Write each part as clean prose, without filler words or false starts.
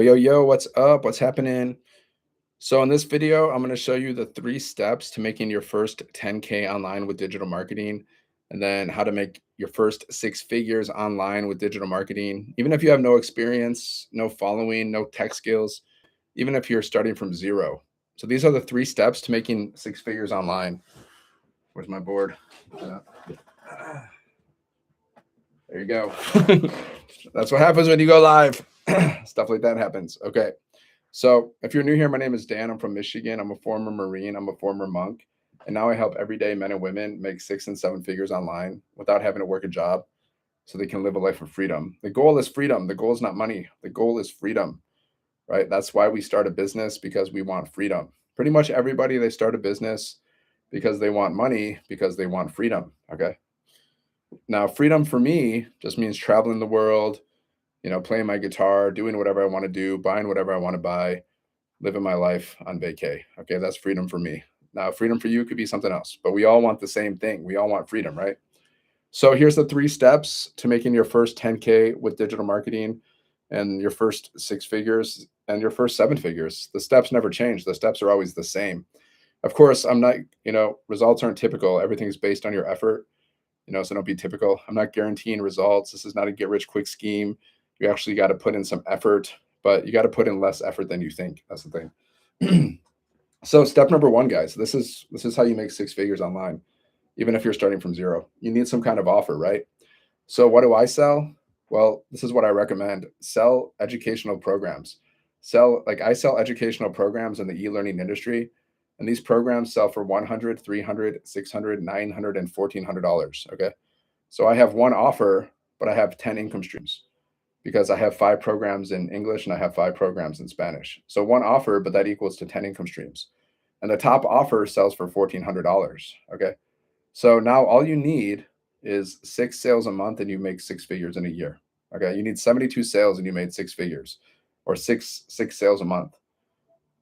Yo, what's up? What's happening? So in this video, I'm going to show you the 3 steps to making your first 10K online with digital marketing, and then how to make your first 6 figures online with digital marketing. Even if you have no experience, no following, no tech skills, even if you're starting from zero. So these are the 3 steps to making 6 figures online. Where's my board? Uh, There you go. That's what happens when you go live. Stuff like that happens. Okay. So, if you're new here, my name is Dan. I'm from Michigan. I'm a former Marine. I'm a former monk. And now I help everyday men and women make 6 and 7 figures online without having to work a job so they can live a life of freedom. The goal is freedom. The goal is not money. The goal is freedom, right? That's why we start a business, because we want freedom. Pretty much everybody, they start a business because they want money, because they want freedom. Okay. Now, freedom for me just means traveling the world, playing my guitar, doing whatever I want to do, buying whatever I want to buy, living my life on vacay. Okay, that's freedom for me. Now, freedom for you could be something else, but we all want the same thing. We all want freedom, right? So here's the 3 steps to making your first 10K with digital marketing, and your first 6 figures, and your first 7 figures. The steps never change. The steps are always the same. Of course, I'm not, results aren't typical. Everything's based on your effort, so don't be typical. I'm not guaranteeing results. This is not a get rich quick scheme. You actually got to put in some effort, but you got to put in less effort than you think. That's the thing. So step number one, guys, this is how you make 6 figures online, even if you're starting from zero. You need some kind of offer, right? So what do I sell? Well, this is what I recommend. Sell educational programs. I sell educational programs in the e-learning industry, and these programs sell for 100, 300, 600, 900, and $1,400. Okay. So I have one offer, but I have 10 income streams, because I have 5 programs in English and I have 5 programs in Spanish. So one offer, but that equals to 10 income streams. And the top offer sells for $1,400. Okay. So now all you need is 6 sales a month, and you make 6 figures in a year. Okay. You need 72 sales and you made 6 figures, or six sales a month.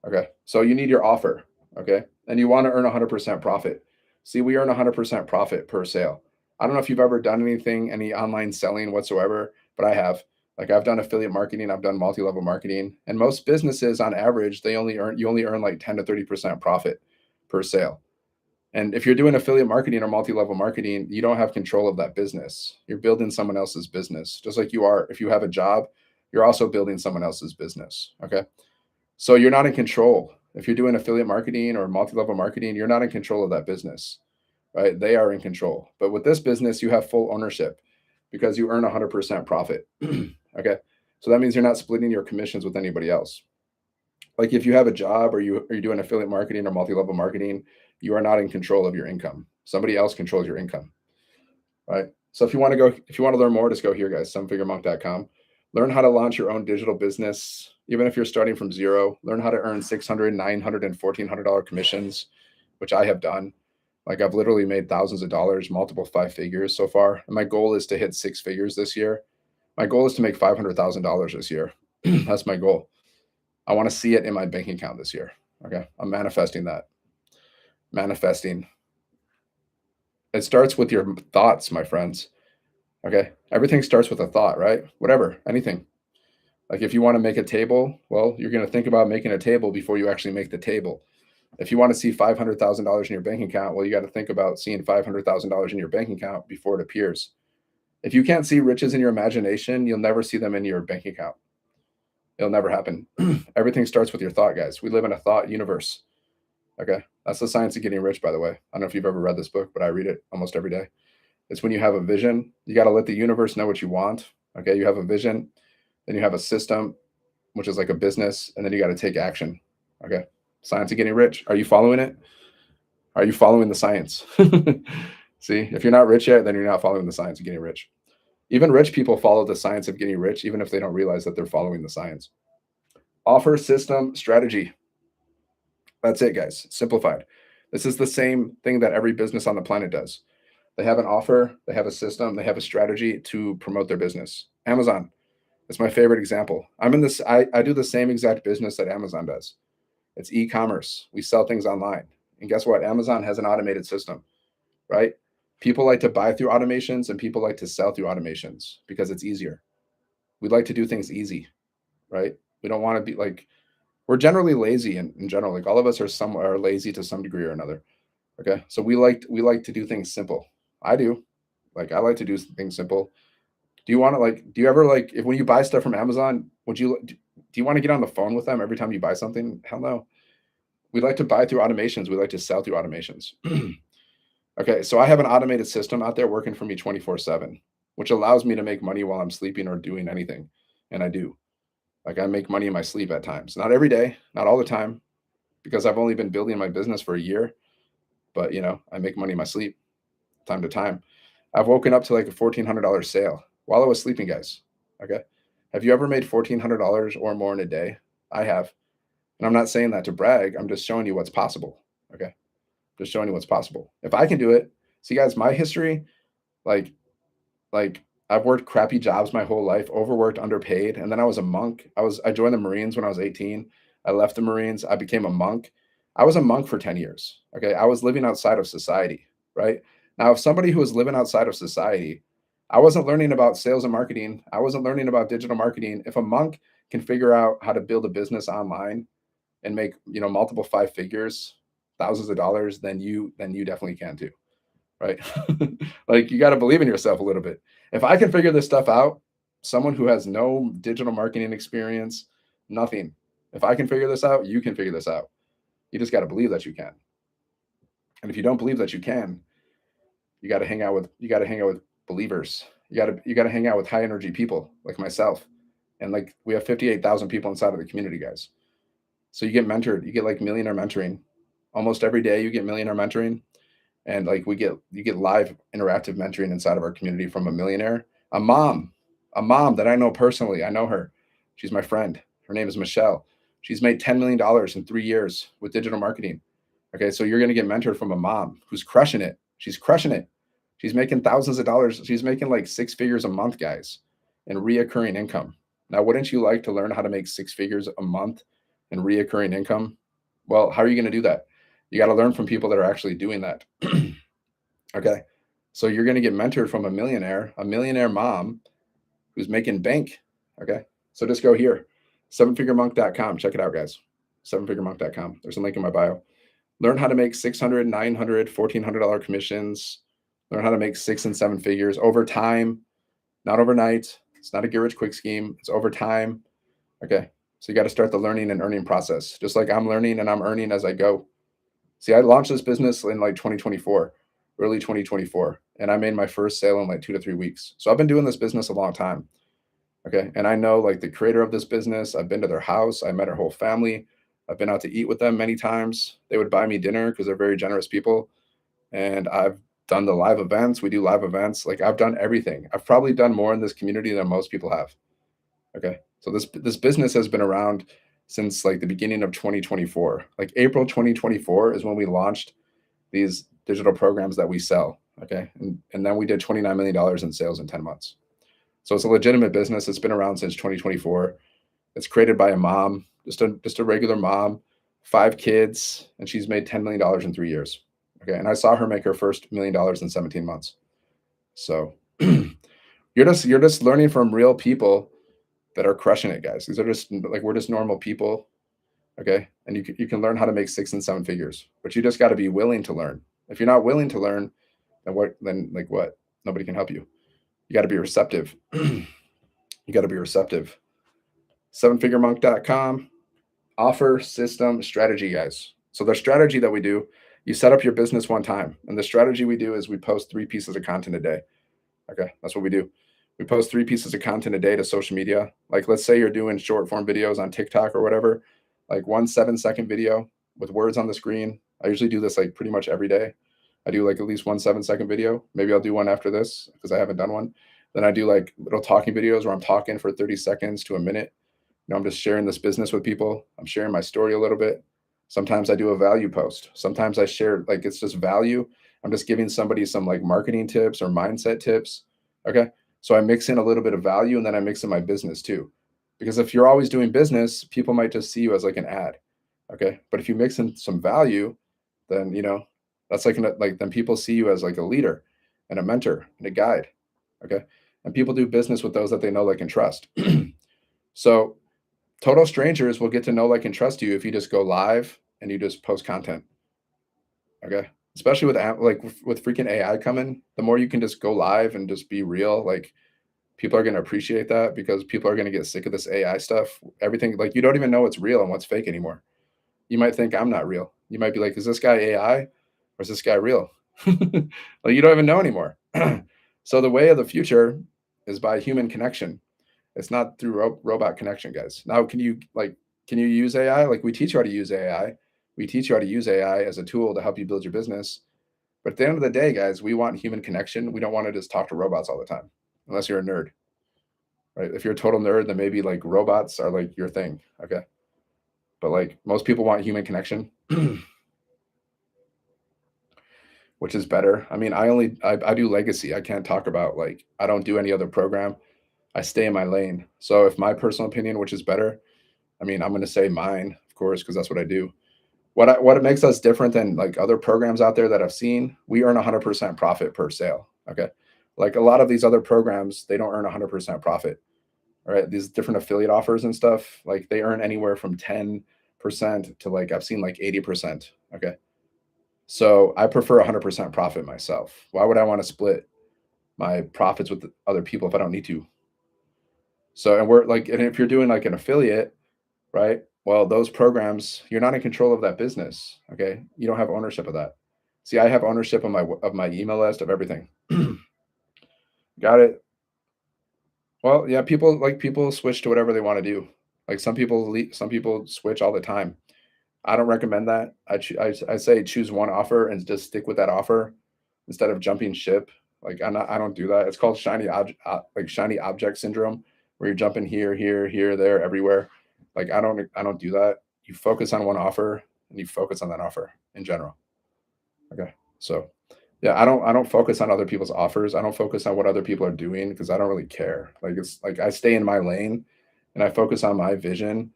Okay. So you need your offer. Okay. And you want to earn 100% profit. See, we earn 100% profit per sale. I don't know if you've ever done any online selling whatsoever, but I have. Like, I've done affiliate marketing, I've done multi-level marketing, and most businesses on average, you only earn like 10 to 30% profit per sale. And if you're doing affiliate marketing or multi-level marketing, you don't have control of that business. You're building someone else's business. Just like you are, if you have a job, you're also building someone else's business. Okay. So you're not in control. If you're doing affiliate marketing or multi-level marketing, you're not in control of that business, right? They are in control. But with this business, you have full ownership, because you earn 100% profit. Okay. So that means you're not splitting your commissions with anybody else. Like, if you have a job, or you're doing affiliate marketing or multi-level marketing, you are not in control of your income. Somebody else controls your income, right? So if you want to learn more, just go here, guys, sevenfiguremonk.com. Learn how to launch your own digital business, even if you're starting from zero. Learn how to earn 600, 900, and $1,400 commissions, which I have done. Like, I've literally made thousands of dollars, multiple 5 figures so far. And my goal is to hit 6 figures this year. My goal is to make $500,000 this year. That's my goal. I want to see it in my bank account this year. Okay. I'm manifesting that. Manifesting. It starts with your thoughts, my friends. Okay. Everything starts with a thought, right? Whatever, anything. Like, if you want to make a table, well, you're going to think about making a table before you actually make the table. If you want to see $500,000 in your bank account, well, you got to think about seeing $500,000 in your bank account before it appears. If you can't see riches in your imagination, you'll never see them in your bank account. It'll never happen. Everything starts with your thought, guys. We live in a thought universe. Okay. That's the science of getting rich, by the way. I don't know if you've ever read this book, but I read it almost every day. It's when you have a vision, you got to let the universe know what you want. Okay. You have a vision, then you have a system, which is like a business, and then you got to take action. Okay. Science of getting rich. Are you following it? Are you following the science? See, if you're not rich yet, then you're not following the science of getting rich. Even rich people follow the science of getting rich, even if they don't realize that they're following the science. Offer, system, strategy. That's it, guys. Simplified. This is the same thing that every business on the planet does. They have an offer, they have a system, they have a strategy to promote their business. Amazon is my favorite example. I do the same exact business that Amazon does. It's e-commerce. We sell things online. And guess what? Amazon has an automated system, right? People like to buy through automations, and people like to sell through automations because it's easier. We like to do things easy, right? We don't want to be like, we're generally lazy in general. Like all of us are lazy to some degree or another. Okay. So we like to do things simple. I do. Like I like to do things simple. Do you want to like, do you ever like, if when you buy stuff from Amazon, do you want to get on the phone with them every time you buy something? Hell no. We like to buy through automations. We like to sell through automations. Okay. So I have an automated system out there working for me 24/7, which allows me to make money while I'm sleeping or doing anything. And I do. Like I make money in my sleep at times. Not every day, not all the time, because I've only been building my business for a year, but I make money in my sleep time to time. I've woken up to like a $1,400 sale while I was sleeping, guys. Okay. Have you ever made $1,400 or more in a day? I have. And I'm not saying that to brag. I'm just showing you what's possible. Okay. Just showing you what's possible. If I can do it, see, guys, my history, like, like I've worked crappy jobs my whole life, overworked, underpaid, and then I was a monk. I joined the Marines when I was 18. I left the Marines. I became a monk. I was a monk for 10 years. Okay. I was living outside of society, right? Now, if somebody who was living outside of society, I wasn't learning about sales and marketing. I wasn't learning about digital marketing. If a monk can figure out how to build a business online and make, multiple five figures, thousands of dollars, then you definitely can too, right? Like you got to believe in yourself a little bit. If I can figure this stuff out, someone who has no digital marketing experience, nothing. If I can figure this out, you can figure this out. You just got to believe that you can. And if you don't believe that you can, you got to hang out with believers. You got to hang out with high energy people like myself. And like we have 58,000 people inside of the community, guys. So you get mentored, you get like millionaire mentoring. Almost every day you get millionaire mentoring, and like you get live interactive mentoring inside of our community from a millionaire, a mom that I know personally. I know her. She's my friend. Her name is Michelle. She's made $10 million in 3 years with digital marketing. Okay, so you're going to get mentored from a mom who's crushing it. She's crushing it. She's making thousands of dollars. She's making like six figures a month, guys, in reoccurring income. Now, wouldn't you like to learn how to make six figures a month in reoccurring income? Well, how are you going to do that? You got to learn from people that are actually doing that. Okay. So you're going to get mentored from a millionaire mom who's making bank. Okay. So just go here, sevenfiguremonk.com. Check it out, guys. Sevenfiguremonk.com. There's a link in my bio. Learn how to make $600, $900, $1,400 commissions. Learn how to make six and seven figures over time, not overnight. It's not a get rich quick scheme. It's over time. Okay. So you got to start the learning and earning process, just like I'm learning and I'm earning as I go. See, I launched this business in like 2024, early 2024, and I made my first sale in like 2 to 3 weeks. So I've been doing this business a long time. Okay. And I know like the creator of this business. I've been to their house. I met her whole family. I've been out to eat with them many times. They would buy me dinner because they're very generous people. And I've done the live events. We do live events. Like I've done everything. I've probably done more in this community than most people have. Okay. So this business has been around since like the beginning of 2024. Like April 2024 is when we launched these digital programs that we sell. Okay. And then we did $29 million in sales in 10 months. So it's a legitimate business. It's been around since 2024. It's created by a mom, just a regular mom, 5 kids, and she's made $10 million in 3 years. Okay. And I saw her make her first $1 million in 17 months. So you're just learning from real people that are crushing it, guys. These are just like, we're just normal people. Okay. And you can learn how to make six and seven figures, but you just got to be willing to learn. If you're not willing to learn, then like what? Nobody can help you. You got to be receptive. You got to be receptive. Sevenfiguremonk.com. Offer, system, strategy, guys. So the strategy that we do, you set up your business one time. And the strategy we do is we post 3 pieces of content a day. Okay. That's what we do. We post 3 pieces of content a day to social media. Like let's say you're doing short form videos on TikTok or whatever, like 1 7-second video with words on the screen. I usually do this like pretty much every day. I do like at least 1 7-second video. Maybe I'll do one after this because I haven't done one. Then I do like little talking videos where I'm talking for 30 seconds to a minute. I'm just sharing this business with people. I'm sharing my story a little bit. Sometimes I do a value post. Sometimes I share like it's just value. I'm just giving somebody some like marketing tips or mindset tips. Okay. So I mix in a little bit of value and then I mix in my business too. Because if you're always doing business, people might just see you as like an ad. Okay. But if you mix in some value, then that's like then people see you as like a leader and a mentor and a guide. Okay. And people do business with those that they know, like, and trust. So Total strangers will get to know, like, and trust you if you just go live and you just post content. Okay. Especially with like with freaking AI coming, the more you can just go live and just be real, like people are going to appreciate that because people are going to get sick of this AI stuff. Everything, like, you don't even know what's real and what's fake anymore. You might think I'm not real. You might be like, is this guy AI or is this guy real? Like, you don't even know anymore. So the way of the future is by human connection. It's not through robot connection, guys. Now, can you use AI? Like, we teach you how to use AI. We teach you how to use AI as a tool to help you build your business. But at the end of the day, guys, we want human connection. We don't want to just talk to robots all the time, unless you're a nerd, right? If you're a total nerd, then maybe like robots are like your thing, okay? But like most people want human connection, which is better. I mean, I do legacy. I can't talk about, like, I don't do any other program. I stay in my lane. So if my personal opinion, which is better, I mean, I'm going to say mine, of course, because that's what I do. What it makes us different than like other programs out there that I've seen, we earn 100% profit per sale. Okay, like a lot of these other programs, they don't earn 100% profit. All right, these different affiliate offers and stuff, like they earn anywhere from 10% to, like, I've seen like 80%. Okay, so I prefer 100% profit myself. Why would I want to split my profits with other people if I don't need to? So, and we're like, and if you're doing like an affiliate, right? Well, those programs, you're not in control of that business. Okay, you don't have ownership of that. See, I have ownership of my email list, of everything. Got it. Well, yeah, people switch to whatever they want to do. Like some people switch all the time. I don't recommend that. I say choose one offer and just stick with that offer instead of jumping ship. Like, I don't do that. It's called like shiny object syndrome, where you're jumping here, there, everywhere. Like, I don't do that. You focus on one offer and you focus on that offer in general. Okay. So yeah, I don't focus on other people's offers. I don't focus on what other people are doing because I don't really care. Like, it's like I stay in my lane and I focus on my vision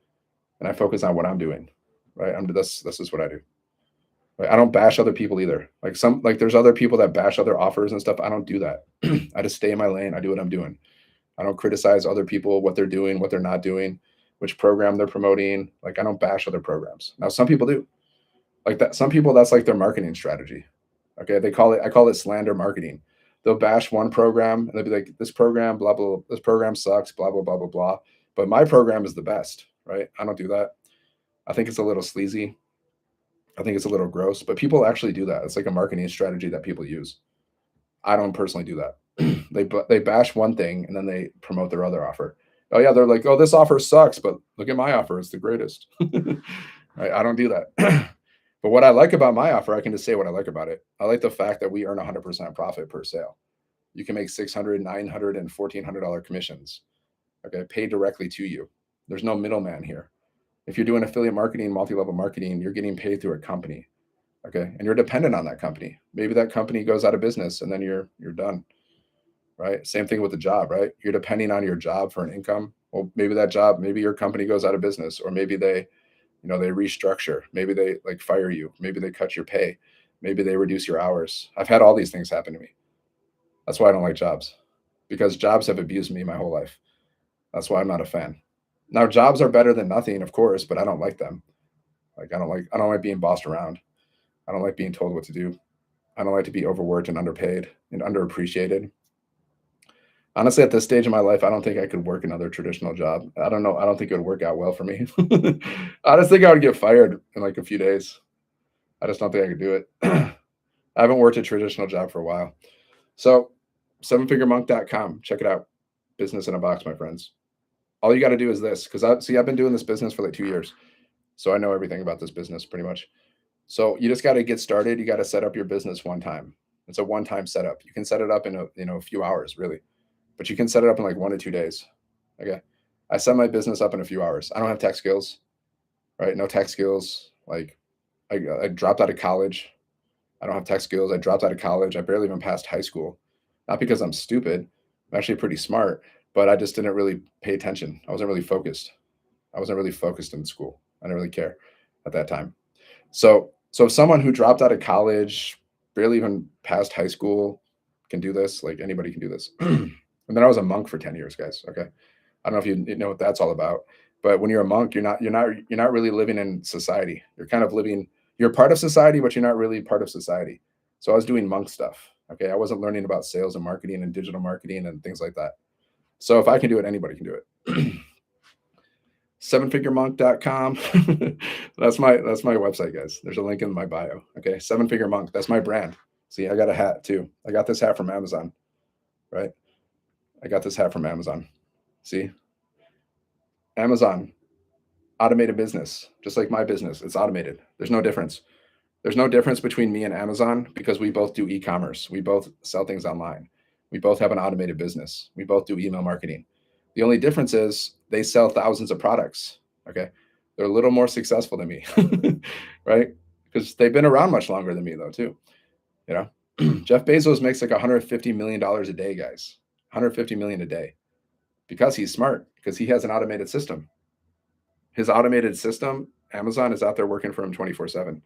and I focus on what I'm doing. Right. This is what I do. Like, I don't bash other people either. Like there's other people that bash other offers and stuff. I don't do that. I just stay in my lane. I do what I'm doing. I don't criticize other people, what they're doing, what they're not doing, which program they're promoting. Like, I don't bash other programs. Now, some people do. Like that. Some people, that's like their marketing strategy. Okay. I call it slander marketing. They'll bash one program and they'll be like, this program, blah, blah, this program sucks, blah, blah, blah, blah, blah. But my program is the best, right? I don't do that. I think it's a little sleazy. I think it's a little gross, but people actually do that. It's like a marketing strategy that people use. I don't personally do that. They bash one thing and then they promote their other offer. Oh yeah, they're like, oh, this offer sucks, but look at my offer; it's the greatest. Right? I don't do that. But what I like about my offer, I can just say what I like about it. I like the fact that we earn 100% profit per sale. You can make 600, 900, and $1,400 commissions. Okay, paid directly to you. There's no middleman here. If you're doing affiliate marketing, multi-level marketing, you're getting paid through a company. Okay, and you're dependent on that company. Maybe that company goes out of business and then you're done. Right, same thing with the job. Right, you're depending on your job for an income. Well, maybe your company goes out of business, or maybe they restructure. Maybe they like fire you. Maybe they cut your pay. Maybe they reduce your hours. I've had all these things happen to me. That's why I don't like jobs, because jobs have abused me my whole life. That's why I'm not a fan. Now, jobs are better than nothing, of course, but I don't like them. Like, I don't like being bossed around. I don't like being told what to do. I don't like to be overworked and underpaid and underappreciated. Honestly, at this stage of my life, I don't think I could work another traditional job. I don't know. I don't think it would work out well for me. I just think I would get fired in like a few days. I just don't think I could do it. I haven't worked a traditional job for a while. So, sevenfiguremonk.com. Check it out. Business in a box, my friends. All you got to do is this, because I've been doing this business for like 2 years. So I know everything about this business pretty much. So you just got to get started. You got to set up your business one time. It's a one-time setup. You can set it up in a few hours, really, but you can set it up in like 1 to 2 days. Okay, I set my business up in a few hours. I don't have tech skills, right? No tech skills. Like, I dropped out of college. I don't have tech skills. I dropped out of college. I barely even passed high school. Not because I'm stupid. I'm actually pretty smart, but I just didn't really pay attention. I wasn't really focused. I wasn't really focused in school. I didn't really care at that time. So if someone who dropped out of college, barely even passed high school, can do this, like anybody can do this. And then I was a monk for 10 years, guys. Okay. I don't know if you know what that's all about, But when you're a monk, you're not really living in society. You're kind of living, you're part of society, but you're not really part of society. So I was doing monk stuff. Okay. I wasn't learning about sales and marketing and digital marketing and things like that. So if I can do it, anybody can do it. Sevenfiguremonk.com. That's my website, guys. There's a link in my bio. Okay. Seven Figure Monk. That's my brand. See, I got a hat too. I got this hat from Amazon, right? I got this hat from Amazon. See, Amazon, automated business, just like my business. It's automated. There's no difference. There's no difference between me and Amazon because we both do e-commerce. We both sell things online. We both have an automated business. We both do email marketing. The only difference is they sell thousands of products. Okay. They're a little more successful than me, right? Because they've been around much longer than me, though, too. You know, Jeff Bezos makes like $150 million a day, guys. 150 million a day because he's smart, because he has an automated system. His automated system, Amazon, is out there working for him 24/7.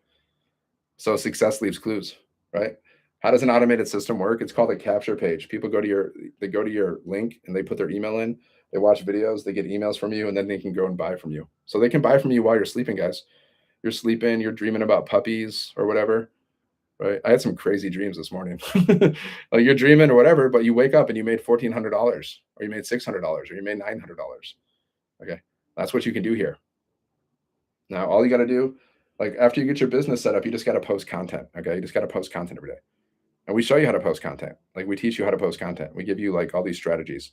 So success leaves clues, right? How does an automated system work? It's called a capture page. People they go to your link and they put their email in, they watch videos, they get emails from you, and then they can go and buy from you. So they can buy from you while you're sleeping, guys. You're sleeping, you're dreaming about puppies or whatever, right? I had some crazy dreams this morning. Like you're dreaming or whatever, but you wake up and you made $1,400 or you made $600 or you made $900. Okay. That's what you can do here. Now, all you got to do, like after you get your business set up, you just got to post content. Okay. You just got to post content every day. And we show you how to post content. Like we teach you how to post content. We give you like all these strategies.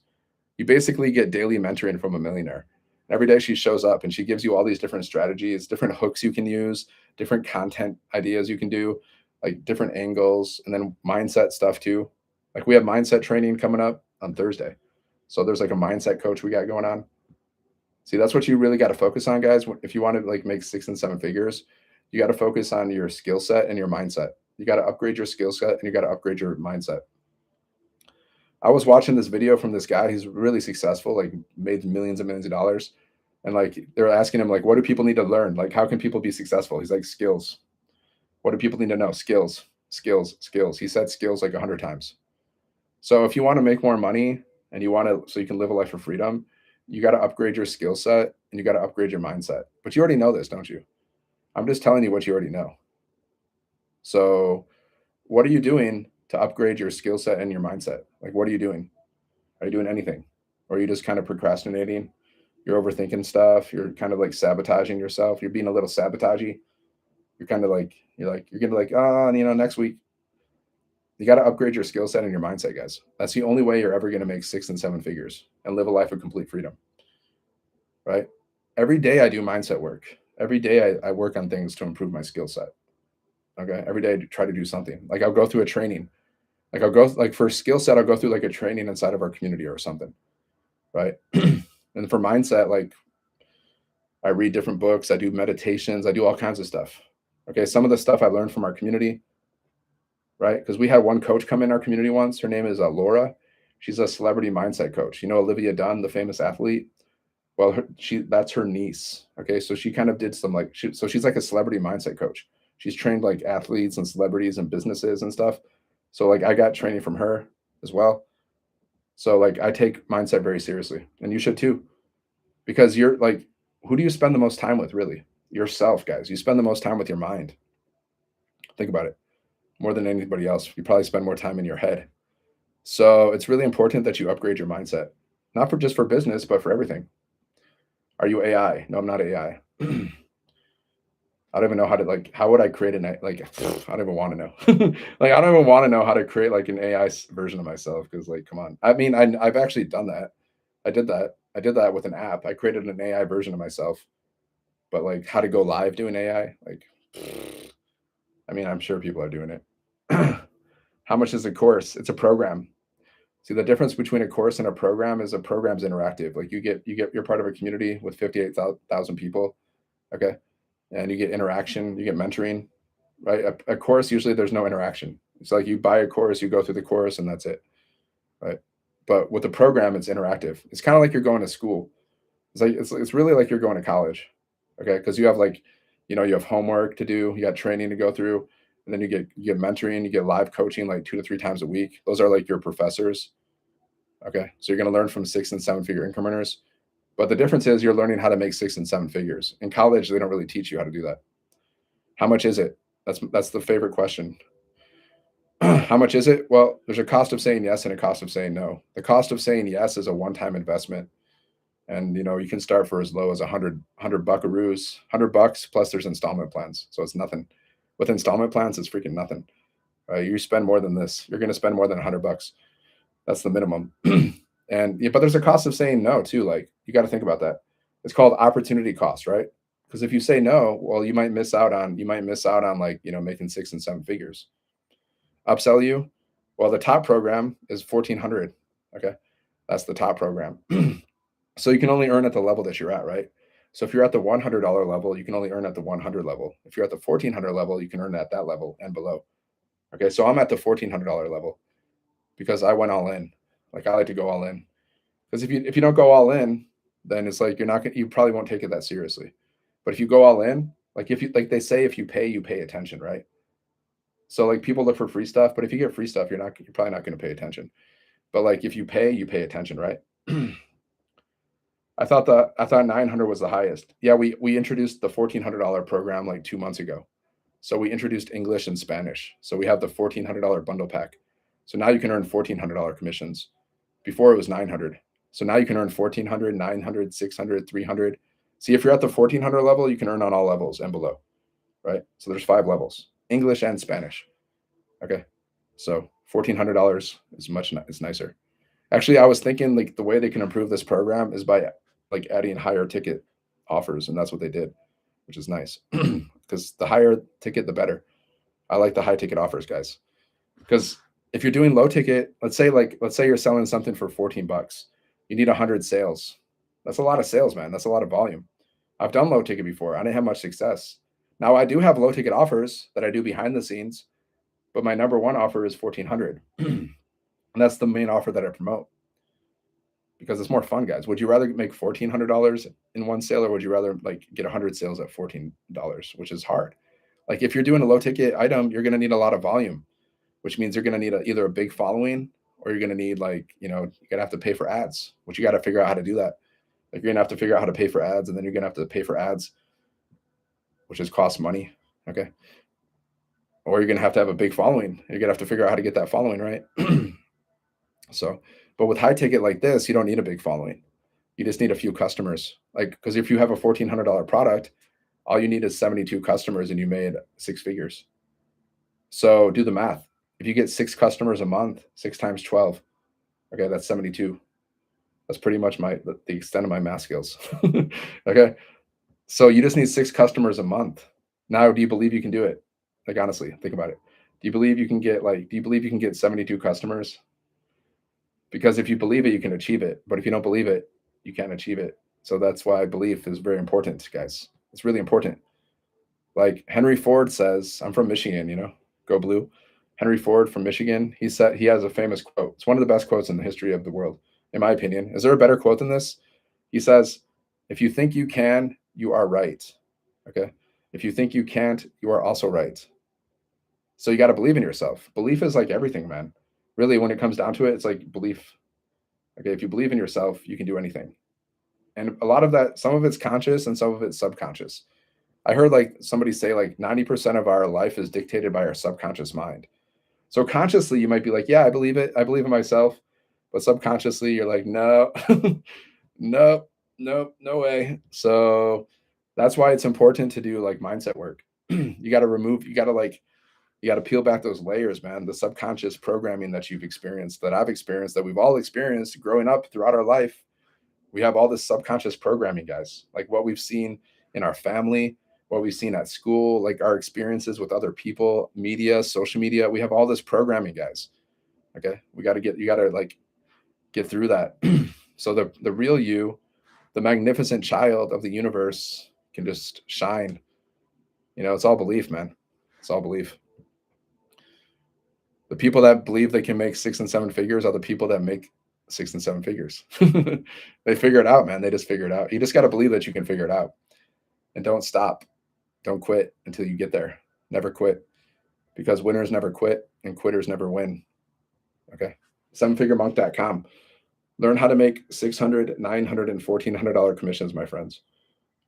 You basically get daily mentoring from a millionaire. Every day she shows up and she gives you all these different strategies, different hooks you can use, different content ideas you can do, like different angles, and then mindset stuff too. Like we have mindset training coming up on Thursday. So there's like a mindset coach we got going on. See, that's what you really got to focus on, guys. If you want to like make 6 and 7 figures, you got to focus on your skill set and your mindset. You got to upgrade your skill set and you got to upgrade your mindset. I was watching this video from this guy. He's really successful, like made millions and millions of dollars. And like they're asking him, like, what do people need to learn? Like, how can people be successful? He's like, skills. What do people need to know? Skills, skills, skills. He said skills like 100 times. So if you want to make more money and you want to, so you can live a life of freedom, you got to upgrade your skill set and you got to upgrade your mindset. But you already know this, don't you? I'm just telling you what you already know. So what are you doing to upgrade your skill set and your mindset? Like, what are you doing? Are you doing anything? Or are you just kind of procrastinating? You're overthinking stuff. You're kind of like sabotaging yourself. You're being a little sabotagey. You're kind of like, you're going to like, next week. You got to upgrade your skill set and your mindset, guys. That's the only way you're ever going to make 6 and 7 figures and live a life of complete freedom, right? Every day I do mindset work. Every day I work on things to improve my skill set. Okay. Every day I try to do something. Like I'll go through a training. Like I'll go like for skill set, I'll go through like a training inside of our community or something. Right. And for mindset, like I read different books, I do meditations, I do all kinds of stuff. Okay. Some of the stuff I learned from our community, right? Because we had one coach come in our community once. Her name is Laura. She's a celebrity mindset coach. You know, Olivia Dunn, the famous athlete. Well, that's her niece. Okay. So she kind of did some like, so she's like a celebrity mindset coach. She's trained like athletes and celebrities and businesses and stuff. So like I got training from her as well. So like I take mindset very seriously, and you should too, because you're like, who do you spend the most time with? Really, yourself, guys. You spend the most time with your mind. Think about it. More than anybody else, you probably spend more time in your head. So it's really important that you upgrade your mindset, not for just for business, but for everything. Are you AI? No, I'm not AI. I don't even know how to like. How would I create an like? I don't even want to know. Like I don't even want to know how to create like an AI version of myself because like, come on. I mean, I've actually done that. I did that. I did that with an app. I created an AI version of myself. But like, how to go live doing AI? Like, I mean, I'm sure people are doing it. How much is a course? It's a program. See, the difference between a course and a program is a program's interactive. Like you're part of a community with 58,000 people. Okay. And you get interaction, you get mentoring, right? A course, usually there's no interaction. It's like you buy a course, you go through the course and that's it. Right. But with the program, it's interactive. It's kind of like you're going to school. It's like, it's really like you're going to college. Okay. Cause you have like, you have homework to do, you got training to go through, and then you get mentoring, you get live coaching like 2 to 3 times a week. Those are like your professors. Okay. So you're going to learn from 6 and 7 figure income earners. But the difference is you're learning how to make 6 and 7 figures. In college, they don't really teach you how to do that. How much is it? That's the favorite question. How much is it? Well, there's a cost of saying yes and a cost of saying no. The cost of saying yes is a one-time investment, and you can start for as low as 100 buckaroos, $100 plus there's installment plans, so it's nothing. With installment plans, it's freaking nothing. You spend more than this, you're going to spend more than $100. That's the minimum. And but there's a cost of saying no too. Like you got to think about that. It's called opportunity cost, right? Because if you say no, well, you might miss out on like making 6 and 7 figures. Upsell you, well, the top program is 1400. Okay, that's the top program. So you can only earn at the level that you're at, right? So if you're at the $100 level, you can only earn at the 100 level. If you're at the 1400 level, you can earn at that level and below. Okay, so I'm at the $1400 level because I went all in. Like I like to go all in. Because if you don't go all in, then it's like you probably won't take it that seriously. But if you go all in, like they say, if you pay attention, right? So like people look for free stuff, but if you get free stuff, you're probably not going to pay attention. But like if you pay attention, right? I thought 900 was the highest. Yeah, we introduced the $1400 program like 2 months ago. So we introduced English and Spanish. So we have the $1400 bundle pack. So now you can earn $1400 commissions. Before it was 900. So now you can earn 1400, 900, 600, 300. See, if you're at the 1400 level, you can earn on all levels and below, right? So there's 5 levels, English and Spanish. Okay. So $1400 is nicer. Actually, I was thinking like the way they can improve this program is by like adding higher ticket offers, and that's what they did, which is nice. Because the higher ticket, the better. I like the high ticket offers, guys. Because if you're doing low ticket, let's say you're selling something for $14, you need 100 sales. That's a lot of sales, man. That's a lot of volume. I've done low ticket before. I didn't have much success. Now I do have low ticket offers that I do behind the scenes, but my number one offer is 1400. And that's the main offer that I promote because it's more fun, guys. Would you rather make $1400 in one sale, or would you rather like get 100 sales at $14, which is hard? Like if you're doing a low ticket item, you're going to need a lot of volume, which means you're going to need either a big following, or you're going to need you're going to have to pay for ads, which you got to figure out how to do that. Like you're going to have to figure out how to pay for ads, and then you're going to have to pay for ads, which is cost money. Okay. Or you're going to have a big following. You're going to have to figure out how to get that following, right? So, but with high ticket like this, you don't need a big following. You just need a few customers. Like, because if you have a $1400 product, all you need is 72 customers and you made 6 figures. So do the math. If you get 6 customers a month, 6 times 12, okay, that's 72. That's pretty much the extent of my math skills. Okay. So you just need 6 customers a month. Now, do you believe you can do it? Like, honestly, think about it. Do you believe you can get 72 customers? Because if you believe it, you can achieve it. But if you don't believe it, you can't achieve it. So that's why belief is very important, guys. It's really important. Like Henry Ford says, I'm from Michigan, go blue. Henry Ford from Michigan, he said, he has a famous quote. It's one of the best quotes in the history of the world, in my opinion. Is there a better quote than this? He says, if you think you can, you are right. Okay. If you think you can't, you are also right. So you got to believe in yourself. Belief is like everything, man. Really, when it comes down to it, it's like belief. Okay. If you believe in yourself, you can do anything. And a lot of that, some of it's conscious and some of it's subconscious. I heard like somebody say like 90% of our life is dictated by our subconscious mind. So consciously, you might be like, yeah, I believe it. I believe in myself. But subconsciously, you're like, no, nope, nope, no way. So that's why it's important to do like mindset work. You got to peel back those layers, man. The subconscious programming that you've experienced, that I've experienced, that we've all experienced growing up throughout our life. We have all this subconscious programming, guys, like what we've seen in our family, what we've seen at school, like our experiences with other people, media, social media. We have all this programming, guys. Okay. You got to like get through that. So the real you, the magnificent child of the universe can just shine. It's all belief, man. It's all belief. The people that believe they can make 6 and 7 figures are the people that make 6 and 7 figures. They figure it out, man. They just figure it out. You just got to believe that you can figure it out, and don't stop. Don't quit until you get there. Never quit, because winners never quit and quitters never win. Okay. 7figuremonk.com. Learn how to make $600, $900, and $1,400 commissions, my friends.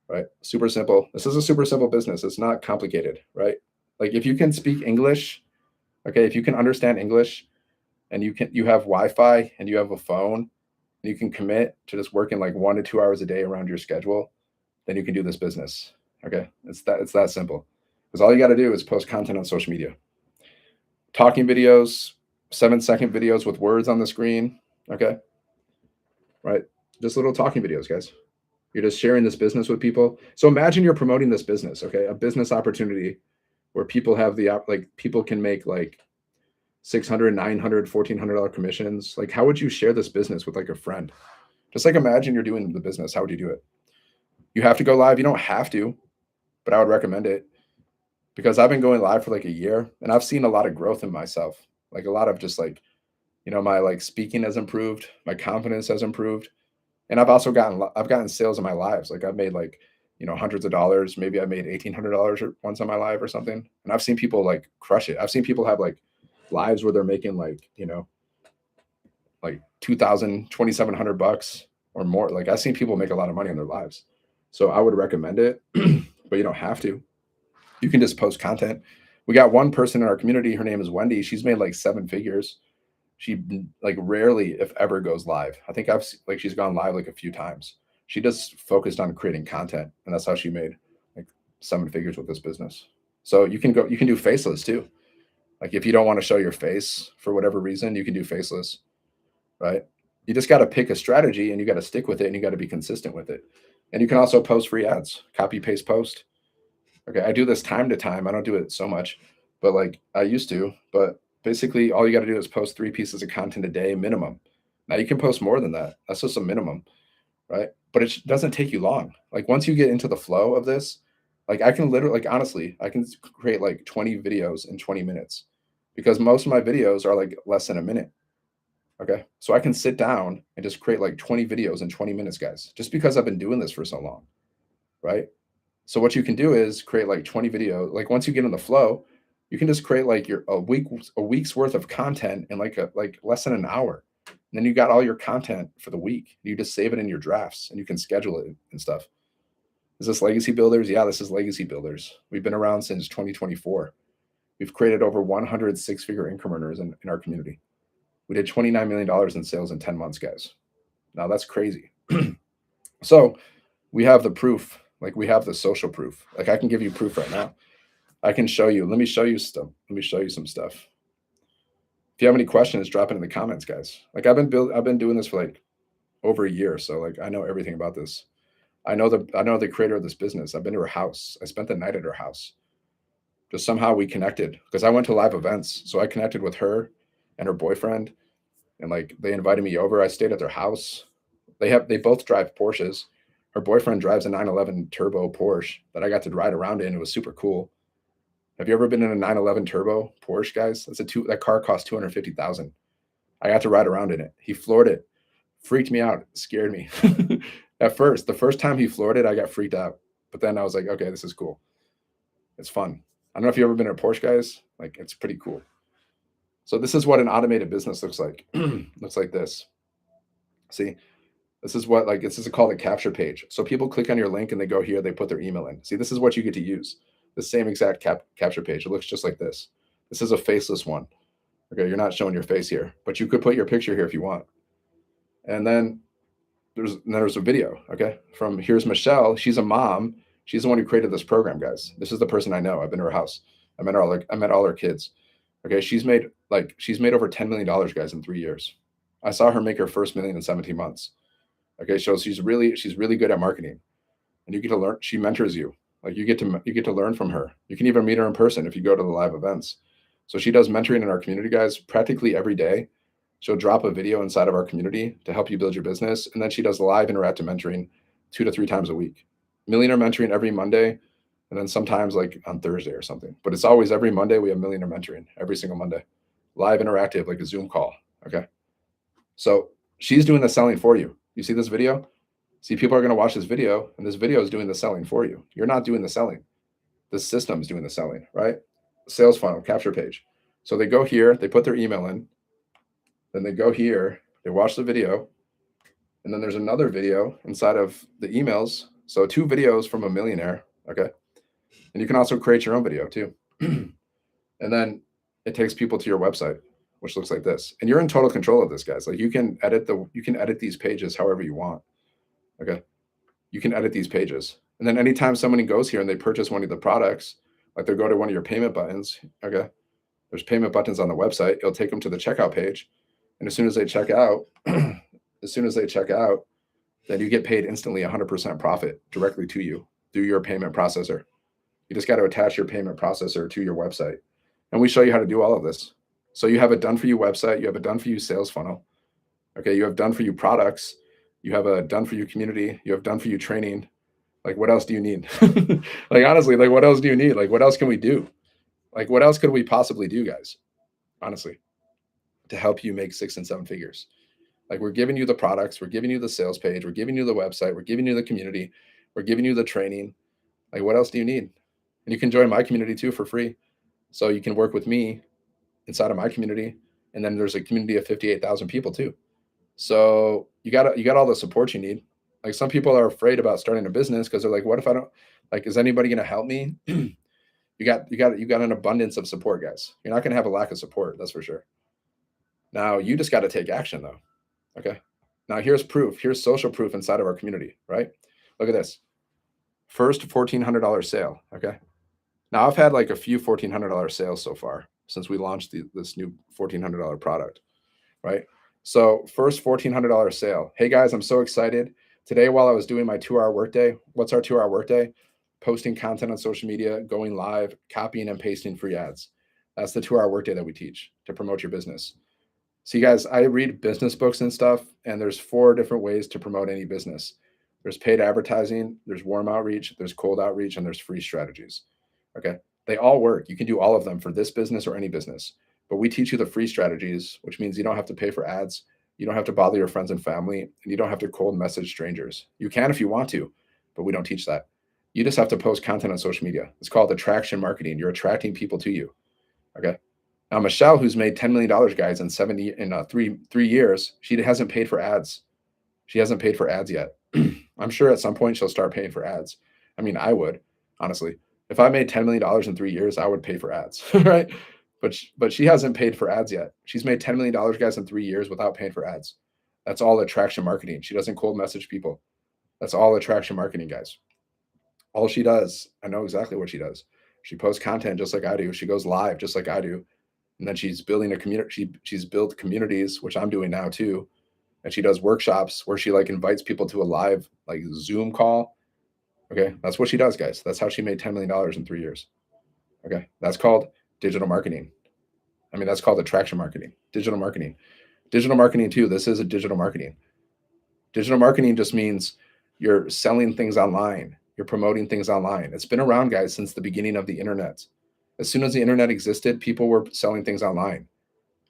Right? Super simple. This is a super simple business. It's not complicated, right? Like if you can speak English, okay, if you can understand English and you have Wi-Fi and you have a phone and you can commit to just working like 1 to 2 hours a day around your schedule, then you can do this business. Okay. It's that simple. Because all you got to do is post content on social media. Talking videos, 7-second videos with words on the screen. Okay. Right. Just little talking videos, guys. You're just sharing this business with people. So imagine you're promoting this business, okay? A business opportunity where people have like people can make like 600, 900, $1,400 commissions. Like how would you share this business with like a friend? Just like imagine you're doing the business. How would you do it? You have to go live. You don't have to, but I would recommend it because I've been going live for like a year and I've seen a lot of growth in myself. Like a lot of just like, my like speaking has improved, my confidence has improved. And I've gotten sales in my lives. Like I've made like, hundreds of dollars. Maybe I made $1,800 once on my live or something. And I've seen people like crush it. I've seen people have like lives where they're making like, like 2,000, 2,700 bucks or more. Like I've seen people make a lot of money on their lives. So I would recommend it, but you don't have to. You can just post content. We got one person in our community. Her name is Wendy. She's made like 7 figures. She like rarely, if ever, goes live. I think like she's gone live like a few times. She just focused on creating content, and that's how she made like 7 figures with this business. So you can do faceless too. Like if you don't want to show your face for whatever reason, you can do faceless, right? You just got to pick a strategy and you got to stick with it and you got to be consistent with it. And you can also post free ads, copy paste post. Okay, I do this time to time. I don't do it so much, but like I used to. But basically, all you got to do is post 3 pieces of content a day minimum. Now you can post more than that. That's just a minimum, right? But it doesn't take you long. Like once you get into the flow of this, like I can literally, like honestly, I can create like 20 videos in 20 minutes because most of my videos are like less than a minute. Okay, so I can sit down and just create like 20 videos in 20 minutes, guys, just because I've been doing this for so long, right? So what you can do is create like 20 videos. Like once you get in the flow, you can just create like a week's worth of content in like less than an hour. And then you got all your content for the week. You just save it in your drafts and you can schedule it and stuff. Is this Legacy Builders? Yeah, this is Legacy Builders. We've been around since 2024. We've created over 100 six-figure income earners in our community. We did $29 million in sales in 10 months, guys. Now that's crazy. So we have the proof. Like we have the social proof. Like I can give you proof right now. I can show you. Let me show you stuff. Let me show you some stuff. If you have any questions, drop it in the comments, guys. Like I've been doing this for like over a year, so like I know everything about this. I know the creator of this business. I've been to her house. I spent the night at her house. Just somehow we connected because I went to live events. So I connected with her and her boyfriend, and like they invited me over. I stayed at their house. They both drive Porsches. Her boyfriend drives a 911 turbo Porsche that I got to ride around in. It was super cool. Have you ever been in a 911 turbo Porsche, guys? That car cost 250,000. I got to ride around in it. He floored it, freaked me out, scared me. At first, the first time he floored it, I got freaked out. But then I was like, okay, this is cool. It's fun. I don't know if you've ever been in a Porsche, guys. Like it's pretty cool. So this is what an automated business looks like. Looks like this. See, this is called a capture page. So people click on your link and they go here, they put their email in. See, this is what you get to use. The same exact capture page. It looks just like this. This is a faceless one. Okay, you're not showing your face here, but you could put your picture here if you want. And then there's a video, okay, from here's Michelle. She's a mom. She's the one who created this program, guys. This is the person I know. I've been to her house. I met all her kids. Okay, she's made over $10 million, guys, in 3 years. I saw her make her first million in 17 months. Okay, so she's really good at marketing, and you get to learn. She mentors you. Like you get to learn from her. You can even meet her in person if you go to the live events. So she does mentoring in our community, guys, practically every day. She'll drop a video inside of our community to help you build your business, and then she does live interactive mentoring 2 to 3 times a week. Millionaire mentoring every Monday, and then sometimes like on Thursday or something. But it's always every Monday we have millionaire mentoring every single Monday, live interactive like a Zoom call. Okay, so she's doing the selling for you. You see this video? See, people are going to watch this video, and this video is doing the selling for you. You're not doing the selling. The system is doing the selling, right? Sales funnel, capture page. So they go here, they put their email in, then they go here, they watch the video, And then there's another video inside of the emails. So 2 videos from a millionaire. Okay. And you can also create your own video too. And then it takes people to your website, which looks like this. And you're in total control of this, guys. Like you can edit these pages however you want. Okay. You can edit these pages. And then anytime somebody goes here and they purchase one of the products, like they go to one of your payment buttons, okay, there's payment buttons on the website. It'll take them to the checkout page. And as soon as they check out, then you get paid instantly 100% profit directly to you through your payment processor. You just got to attach your payment processor to your website. And we show you how to do all of this. So you have a done for you website, you have a done for you sales funnel. Okay, you have done for you products, you have a done for you community, you have done for you training. Like what else do you need? Like honestly, like what else do you need? Like what else can we do? Like what else could we possibly do, guys? Honestly, to help you make 6 and 7 figures. Like we're giving you the products, we're giving you the sales page, we're giving you the website, we're giving you the community, we're giving you the training. Like what else do you need? And you can join my community too for free. So you can work with me inside of my community. And then there's a community of 58,000 people too. So you got all the support you need. Like some people are afraid about starting a business because they're like, what if I don't, like, is anybody going to help me? you got an abundance of support, guys. You're not going to have a lack of support. That's for sure. Now you just got to take action though. Okay. Now here's proof. Here's social proof inside of our community, right? Look at this. First $1,400 sale. Okay. Now I've had like a few $1,400 sales so far since we launched this new $1,400 product, right? So first $1,400 sale. Hey guys, I'm so excited. Today, while I was doing my 2-hour workday, what's our 2-hour workday? Posting content on social media, going live, copying and pasting free ads. That's the 2-hour workday that we teach to promote your business. See guys, I read business books and stuff, and there's 4 different ways to promote any business. There's paid advertising, there's warm outreach, there's cold outreach, and there's free strategies. Okay. They all work. You can do all of them for this business or any business, but we teach you the free strategies, which means you don't have to pay for ads. You don't have to bother your friends and family, and you don't have to cold message strangers. You can if you want to, but we don't teach that. You just have to post content on social media. It's called attraction marketing. You're attracting people to you. Okay. Now, Michelle, who's made $10 million, guys, in 3 years, she hasn't paid for ads. She hasn't paid for ads yet. I'm sure at some point she'll start paying for ads. I mean, I would, honestly. If I made $10 million in 3 years, I would pay for ads, right? But she hasn't paid for ads yet. She's made $10 million, guys, in 3 years without paying for ads. That's all attraction marketing. She doesn't cold message people. That's all attraction marketing, guys. All she does, I know exactly what she does. She posts content just like I do. She goes live just like I do. And then she's building a community. She's built communities, which I'm doing now too. And she does workshops where she like invites people to a live like Zoom call. Okay. That's what she does, guys. That's how she made $10 million in 3 years. Okay. That's called digital marketing. I mean, that's called attraction marketing, digital marketing. Digital marketing too. This is a digital marketing. Digital marketing just means you're selling things online. You're promoting things online. It's been around, guys, since the beginning of the internet. As soon as the internet existed, people were selling things online.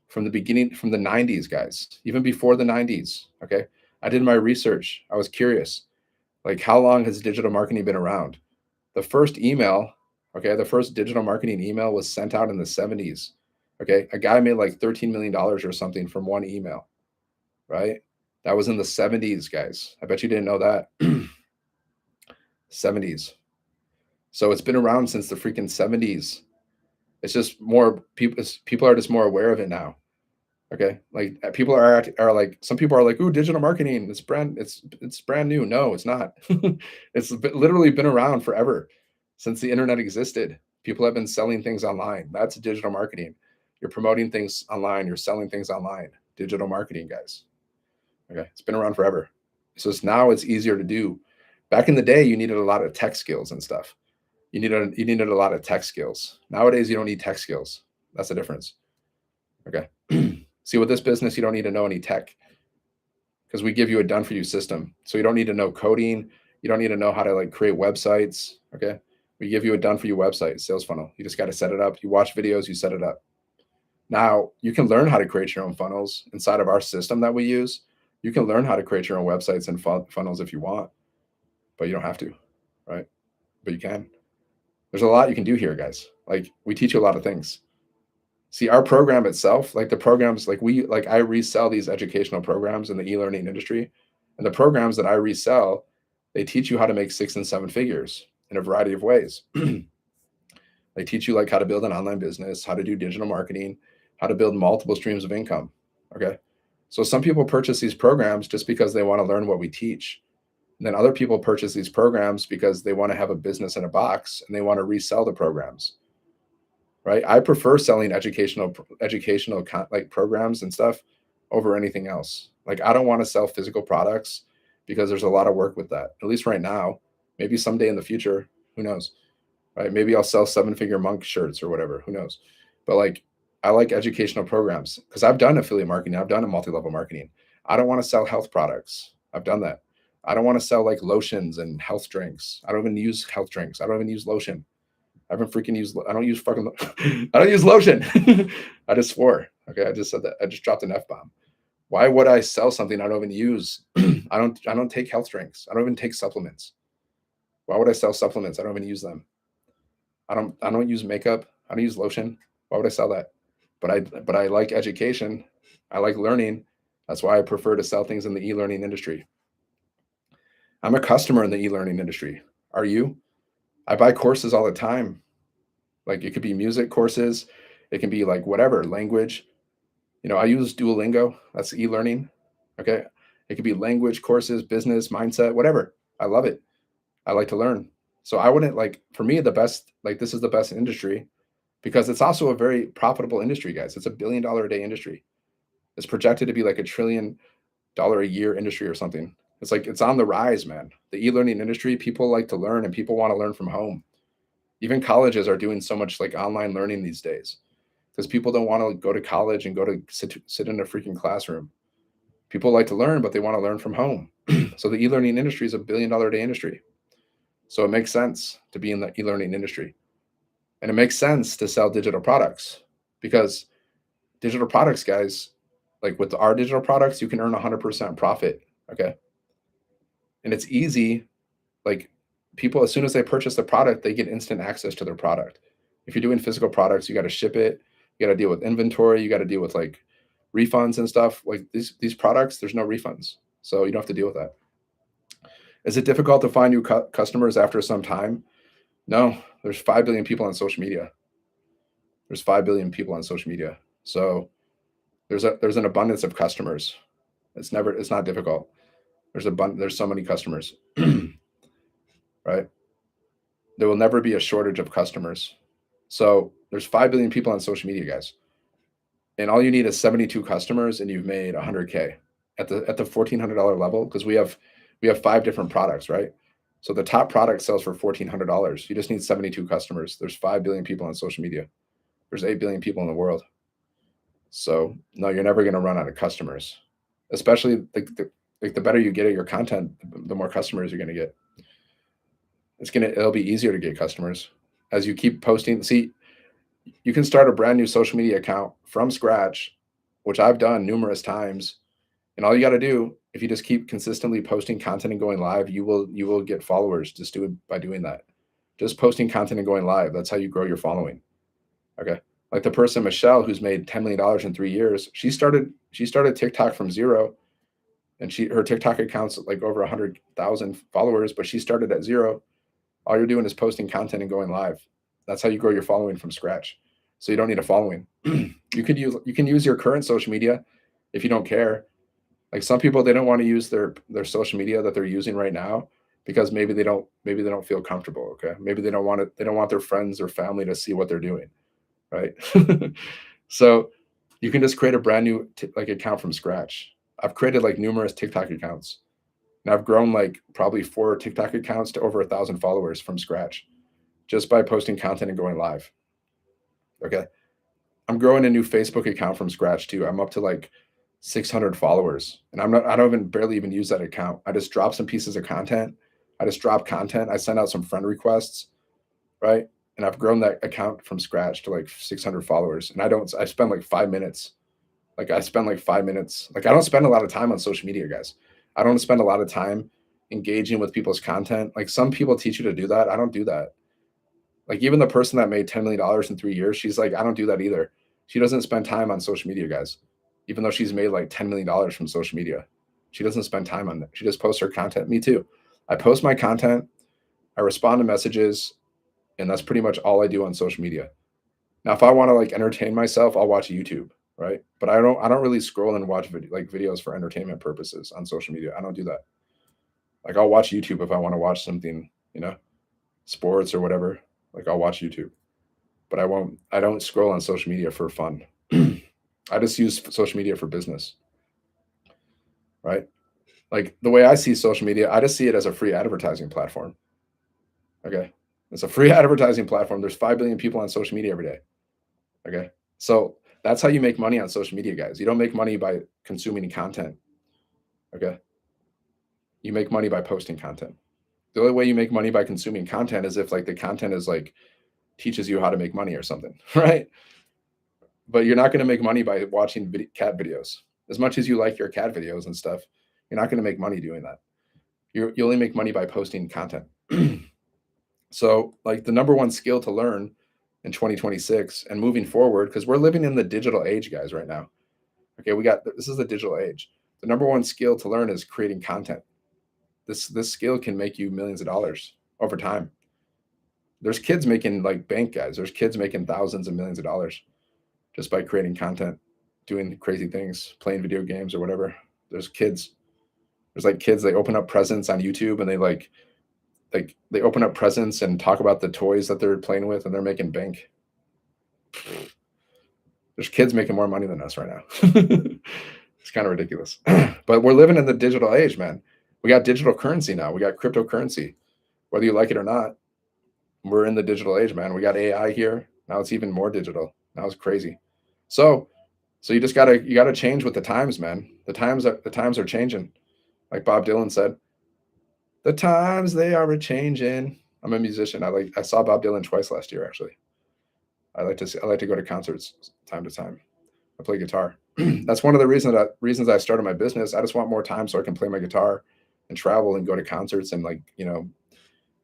From the beginning, from the 90s, guys, even before the 90s. Okay. I did my research. I was curious. Like, how long has digital marketing been around? The first email, okay, the first digital marketing email was sent out in the 70s. Okay. A guy made like $13 million or something from one email, right? That was in the 70s, guys. I bet you didn't know that. 70s. So it's been around since the freaking 70s. It's just more people are just more aware of it now. Okay. Like people are like, some people are like, ooh, digital marketing. It's brand new. No, it's not. It's literally been around forever since the internet existed. People have been selling things online. That's digital marketing. You're promoting things online. You're selling things online. Digital marketing, guys. Okay. It's been around forever. So now it's easier to do. Back in the day, you needed a lot of tech skills and stuff. You needed a lot of tech skills. Nowadays, you don't need tech skills. That's the difference. Okay. See, with this business, you don't need to know any tech because we give you a done for you system. So you don't need to know coding. You don't need to know how to like create websites. Okay. We give you a done for you website, sales funnel. You just got to set it up. You watch videos, you set it up. Now you can learn how to create your own funnels inside of our system that we use. You can learn how to create your own websites and funnels if you want, but you don't have to, right? But you can. There's a lot you can do here, guys. Like we teach you a lot of things. See, our program itself, like the programs, like I resell these educational programs in the e-learning industry And the programs that I resell, they teach you how to make 6 and 7 figures in a variety of ways. They teach you like how to build an online business, how to do digital marketing, how to build multiple streams of income. Okay. So some people purchase these programs just because they want to learn what we teach. And then other people purchase these programs because they want to have a business in a box and they want to resell the programs. Right. I prefer selling educational like programs and stuff over anything else. Like I don't want to sell physical products because there's a lot of work with that. At least right now. Maybe someday in the future, who knows? Right? Maybe I'll sell 7 figure monk shirts or whatever. Who knows? But like, I like educational programs because I've done affiliate marketing. I've done a multi-level marketing. I don't want to sell health products. I've done that. I don't want to sell like lotions and health drinks. I don't even use health drinks. I don't even use lotion. I haven't freaking used. I don't use fucking. I don't use lotion. I just swore. Okay, I just said that. I just dropped an F-bomb. Why would I sell something I don't even use? I don't take health drinks. I don't even take supplements. Why would I sell supplements? I don't even use them. I don't use makeup. I don't use lotion. Why would I sell that? But I like education. I like learning. That's why I prefer to sell things in the e-learning industry. I'm a customer in the e-learning industry. Are you? I buy courses all the time. Like it could be music courses, it can be like whatever, language. I use Duolingo. That's e-learning. Okay. It could be language courses, business, mindset, whatever. I love it. I like to learn. So I wouldn't like, for me, the best, like this is the best industry because it's also a very profitable industry, guys. It's $1 billion a day industry. It's projected to be like $1 trillion a year industry or something. It's like, it's on the rise, man. The e-learning industry, people like to learn and people want to learn from home. Even colleges are doing so much like online learning these days because people don't want to go to college and go to sit in a freaking classroom. People like to learn, but they want to learn from home. So the e-learning industry is $1 billion a day industry. So it makes sense to be in the e-learning industry. And it makes sense to sell digital products because digital products, guys, like with our digital products, you can earn 100% profit. Okay. And it's easy. Like people, as soon as they purchase the product, they get instant access to their product. If you're doing physical products, you got to ship it. You got to deal with inventory. You got to deal with like refunds and stuff. Like these products, there's no refunds. So you don't have to deal with that. Is it difficult to find new customers after some time? No, there's 5 billion people on social media. There's 5 billion people on social media. So there's an abundance of customers. It's not difficult. There's so many customers. Right? There will never be a shortage of customers. So there's 5 billion people on social media, guys. And all you need is 72 customers and you've made 100K at the $1,400 level because we have 5 different products, right? So the top product sells for $1,400. You just need 72 customers. There's 5 billion people on social media. There's 8 billion people in the world. So no, you're never going to run out of customers, especially the better you get at your content, the more customers you're going to get. It'll be easier to get customers as you keep posting. See, you can start a brand new social media account from scratch, which I've done numerous times. And all you got to do, if you just keep consistently posting content and going live, you will get followers just by doing that. Just posting content and going live. That's how you grow your following. Okay. Like the person, Michelle, who's made $10 million in 3 years, she started TikTok from zero. And her TikTok account's like over 100,000 followers, but she started at zero. All you're doing is posting content and going live. That's how you grow your following from scratch. So you don't need a following. You can use your current social media if you don't care. Like some people, they don't want to use their social media that they're using right now because maybe they don't feel comfortable. Okay. Maybe they don't want their friends or family to see what they're doing. Right. So you can just create a brand new account from scratch. I've created like numerous TikTok accounts and I've grown like probably 4 TikTok accounts to over 1,000 followers from scratch just by posting content and going live. Okay. I'm growing a new Facebook account from scratch too. I'm up to like 600 followers and I don't even barely even use that account. I just drop some pieces of content. I just drop content. I send out some friend requests. Right. And I've grown that account from scratch to like 600 followers. And I spend like 5 minutes. Like I don't spend a lot of time on social media, guys. I don't spend a lot of time engaging with people's content. Like some people teach you to do that. I don't do that. Like even the person that made $10 million in 3 years, she's like, I don't do that either. She doesn't spend time on social media, guys, even though she's made like $10 million from social media. She doesn't spend time on that. She just posts her content. Me too. I post my content, I respond to messages, and that's pretty much all I do on social media. Now, if I want to like entertain myself, I'll watch YouTube, right? But I don't really scroll and watch videos for entertainment purposes on social media. I don't do that. Like I'll watch YouTube if I want to watch something, sports or whatever. Like I'll watch YouTube, but I don't scroll on social media for fun. I just use social media for business, right? Like the way I see social media, I just see it as a free advertising platform. Okay. It's a free advertising platform. There's 5 billion people on social media every day. Okay. So that's how you make money on social media, guys. You don't make money by consuming content. Okay. You make money by posting content. The only way you make money by consuming content is if like the content is like teaches you how to make money or something, right? But you're not going to make money by watching cat videos. As much as you like your cat videos and stuff, you're not going to make money doing that. You only make money by posting content. So, like the number one skill to learn in 2026 and moving forward, because we're living in the digital age, guys, right now. Okay, this is the digital age. The number one skill to learn is creating content. This skill can make you millions of dollars over time. There's kids making like bank, guys. There's kids making thousands and millions of dollars just by creating content, doing crazy things, playing video games or whatever. There's kids. There's like kids, they open up presents on YouTube and they open up presents and talk about the toys that they're playing with and they're making bank. There's kids making more money than us right now. It's kind of ridiculous. But we're living in the digital age, man. We got digital currency now. We got cryptocurrency. Whether you like it or not, we're in the digital age, man. We got AI here. Now it's even more digital. Now it's crazy. So you just gotta change with the times, man. The times are changing. Like Bob Dylan said, the times they are a-changing. I'm a musician. I saw Bob Dylan twice last year, actually. I like to go to concerts time to time. I play guitar. That's one of the reasons I started my business. I just want more time so I can play my guitar and travel and go to concerts and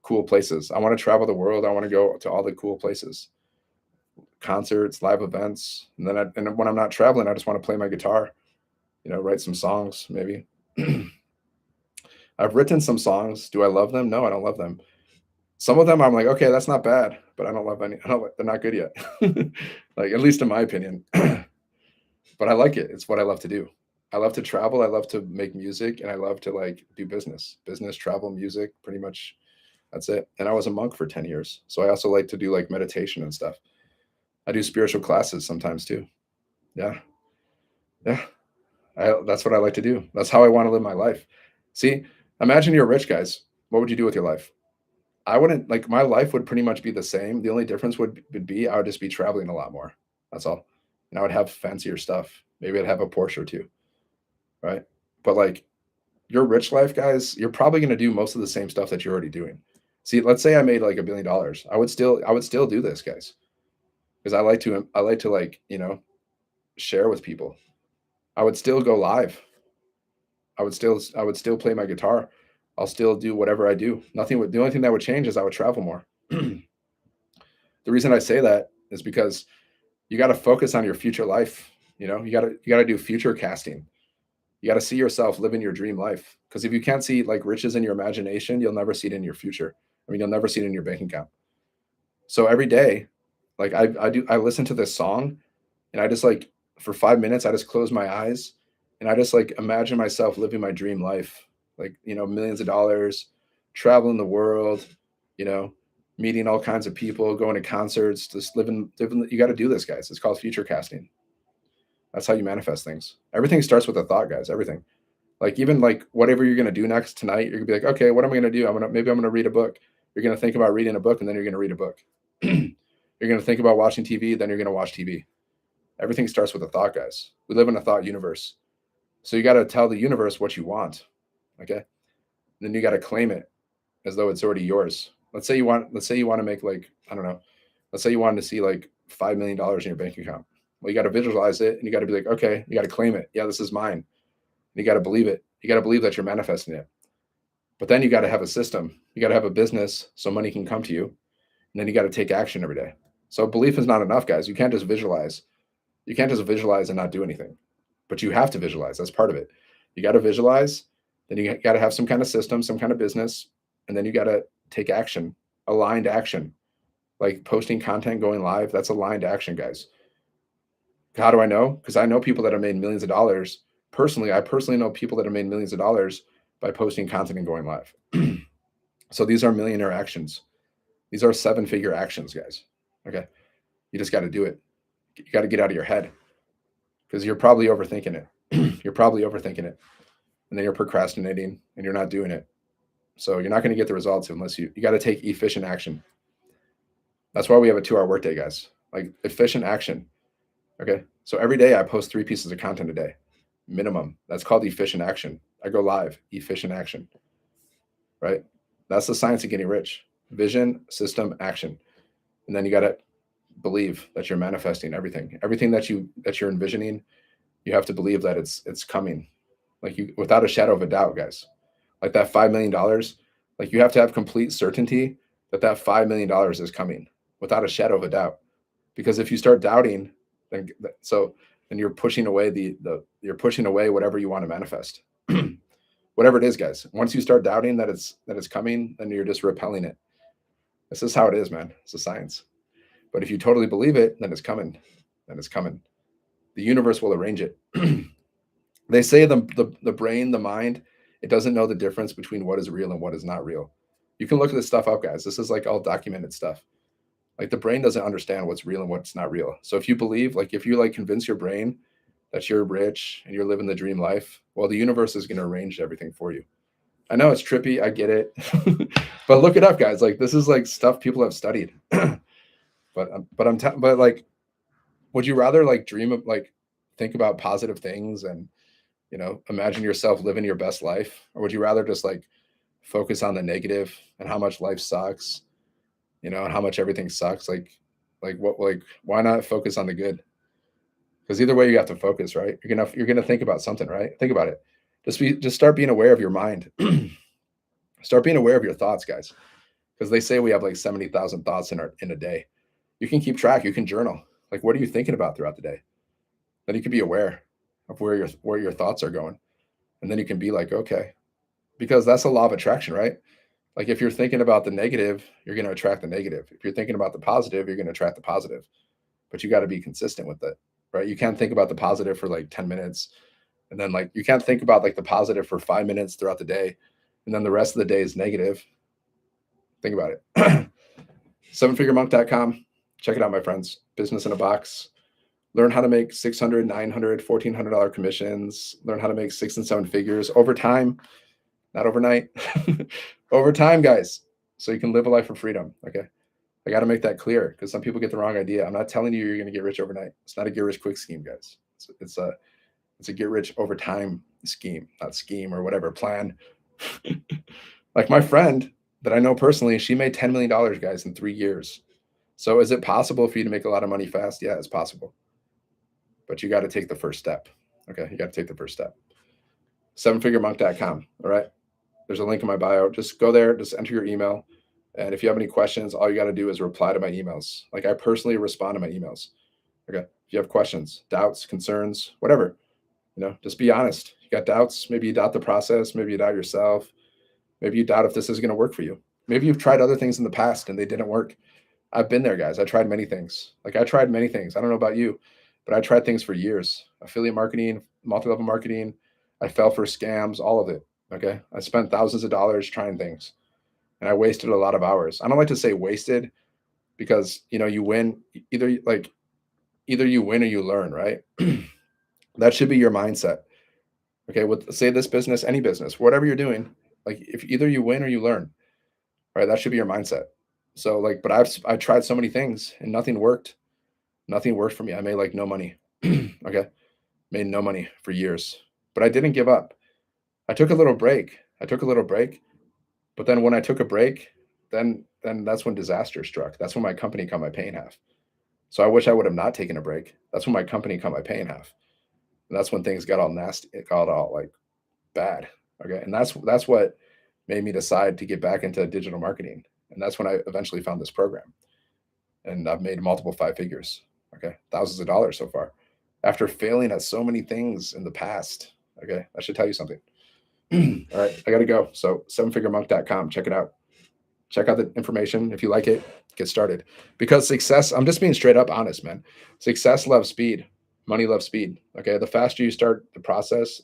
cool places. I want to travel the world. I want to go to all the cool places, concerts, live events. And then when I'm not traveling, I just want to play my guitar, write some songs maybe. I've written some songs. Do I love them? No, I don't love them. Some of them I'm like, okay, that's not bad, but I don't love any. They're not good yet. Like at least in my opinion. But I like it. It's what I love to do. I love to travel. I love to make music, and I love to do business, travel, music. Pretty much, that's it. And I was a monk for 10 years, so I also like to do meditation and stuff. I do spiritual classes sometimes too. Yeah, yeah. That's what I like to do. That's how I want to live my life. See, imagine you're rich, guys. What would you do with your life? I wouldn't my life would pretty much be the same. The only difference would be I would just be traveling a lot more. That's all. And I would have fancier stuff. Maybe I'd have a Porsche or two, right? But your rich life, guys, you're probably going to do most of the same stuff that you're already doing. See, let's say I made $1 billion. I would still do this, guys, because I like to share with people. I would still go live. I would still play my guitar. I'll still do whatever I do. The only thing that would change is I would travel more. The reason I say that is because you got to focus on your future life. You got to do future casting. You got to see yourself living your dream life. Because if you can't see riches in your imagination, you'll never see it in your future. I mean, you'll never see it in your bank account. So every day, I listen to this song, and I just for 5 minutes, I just close my eyes, and I just imagine myself living my dream life. Millions of dollars, traveling the world, meeting all kinds of people, going to concerts, just living. You got to do this, guys. It's called future casting. That's how you manifest things. Everything starts with a thought, guys. Everything. Even whatever you're gonna do next tonight, you're gonna be like, okay, what am I gonna do? Maybe I'm gonna read a book. You're gonna think about reading a book, and then you're gonna read a book. You're gonna think about watching TV, then you're gonna watch TV. Everything starts with a thought, guys. We live in a thought universe. So you got to tell the universe what you want. Okay. And then you got to claim it as though it's already yours. Let's say you want to make I don't know. Let's say you wanted to see $5 million in your bank account. Well, you got to visualize it, and you got to be like, okay, you got to claim it. Yeah, this is mine. And you got to believe it. You got to believe that you're manifesting it. But then you got to have a system. You got to have a business so money can come to you. And then you got to take action every day. So belief is not enough, guys. You can't just visualize. You can't just visualize and not do anything. But you have to visualize. That's part of it. You got to visualize, then you got to have some kind of system, some kind of business, and then you got to take action, aligned action, like posting content, going live. That's aligned action, guys. How do I know? Because I know people that have made millions of dollars personally. I personally know people that have made millions of dollars by posting content and going live. So these are millionaire actions. These are 7-figure actions, guys. Okay. You just got to do it. You got to get out of your head because you're probably overthinking it. You're probably overthinking it. And then you're procrastinating and you're not doing it. So you're not going to get the results unless you got to take efficient action. That's why we have a 2-hour workday, guys. Like efficient action. Okay. So every day I post 3 pieces of content a day, minimum. That's called efficient action. I go live, efficient action, right? That's the science of getting rich. Vision, system, action. And then you got to believe that you're manifesting everything that you're envisioning. You have to believe that it's coming, like you, without a shadow of a doubt, guys. Like that $5 million, like you have to have complete certainty that that $5 million is coming without a shadow of a doubt. Because if you start doubting, then then you're pushing away you're pushing away whatever you want to manifest. Whatever it is, guys. Once you start doubting that it's coming, then you're just repelling it. This is how it is, man. It's a science. But if you totally believe it, then it's coming. Then it's coming. The universe will arrange it. They say the brain, the mind, it doesn't know the difference between what is real and what is not real. You can look this stuff up, guys. This is like all documented stuff. Like the brain doesn't understand what's real and what's not real. So if you believe, like if you like convince your brain that you're rich and you're living the dream life, well, the universe is going to arrange everything for you. I know it's trippy. I get it. But look it up, guys. Like this is like stuff people have studied. But like, would you rather like dream of like think about positive things and imagine yourself living your best life, or would you rather just like focus on the negative and how much life sucks, and how much everything sucks? Like why not focus on the good? Because either way, you have to focus, right? You're gonna think about something, right? Think about it. Just start being aware of your mind. Start being aware of your thoughts, guys. Because they say we have like 70,000 thoughts in a day. You can keep track. You can journal. Like, what are you thinking about throughout the day? Then you can be aware of where your thoughts are going, and then you can be like, okay, because that's a law of attraction, right? Like if you're thinking about the negative, you're going to attract the negative. If you're thinking about the positive, you're going to attract the positive. But you got to be consistent with it, right? You can't think about the positive for like 10 minutes, and then like you can't think about like the positive for 5 minutes throughout the day, and then the rest of the day is negative. Think about it. 7figuremonk.com. Check it out, my friends. Business in a box. Learn how to make $600, $900, $1,400 commissions. Learn how to make 6 and 7 figures over time, not overnight. Over time, guys, so you can live a life of freedom. Okay, I got to make that clear because some people get the wrong idea. I'm not telling you you're going to get rich overnight. It's not a get rich quick scheme, guys. It's a get rich over time scheme, not scheme or whatever plan. Like my friend that I know personally, she made $10 million, guys, in 3 years. So is it possible for you to make a lot of money fast? Yeah, it's possible. But you got to take the first step. Okay, you got to take the first step. 7figuremonk.com. All right. There's a link in my bio. Just go there, just enter your email. And if you have any questions, all you got to do is reply to my emails. Like I personally respond to my emails. Okay. If you have questions, doubts, concerns, whatever, just be honest. You got doubts. Maybe you doubt the process. Maybe you doubt yourself. Maybe you doubt if this is going to work for you. Maybe you've tried other things in the past and they didn't work. I've been there, guys. I tried many things. I tried many things. I don't know about you, but I tried things for years. Affiliate marketing, multi-level marketing. I fell for scams, all of it. Okay. I spent thousands of dollars trying things and I wasted a lot of hours. I don't like to say wasted because, you win either you win or you learn, right? That should be your mindset. Okay. With say this business, any business, whatever you're doing, like if either you win or you learn, right? That should be your mindset. So but I tried so many things and nothing worked. Nothing worked for me. I made like no money. Okay. Made no money for years, but I didn't give up. I took a little break. But then when I took a break, then that's when disaster struck. That's when my company cut my pay in half. So I wish I would have not taken a break. That's when my company cut my pay in half. And that's when things got all nasty. It got all like bad. Okay. And that's what made me decide to get back into digital marketing. And that's when I eventually found this program. And I've made multiple 5 figures. Okay. Thousands of dollars so far. After failing at so many things in the past. Okay, that should tell you something. All right, I got to go. So sevenfiguremonk.com, check it out. Check out the information. If you like it, get started. Because success, I'm just being straight up honest, man. Success loves speed. Money loves speed. Okay. The faster you start the process,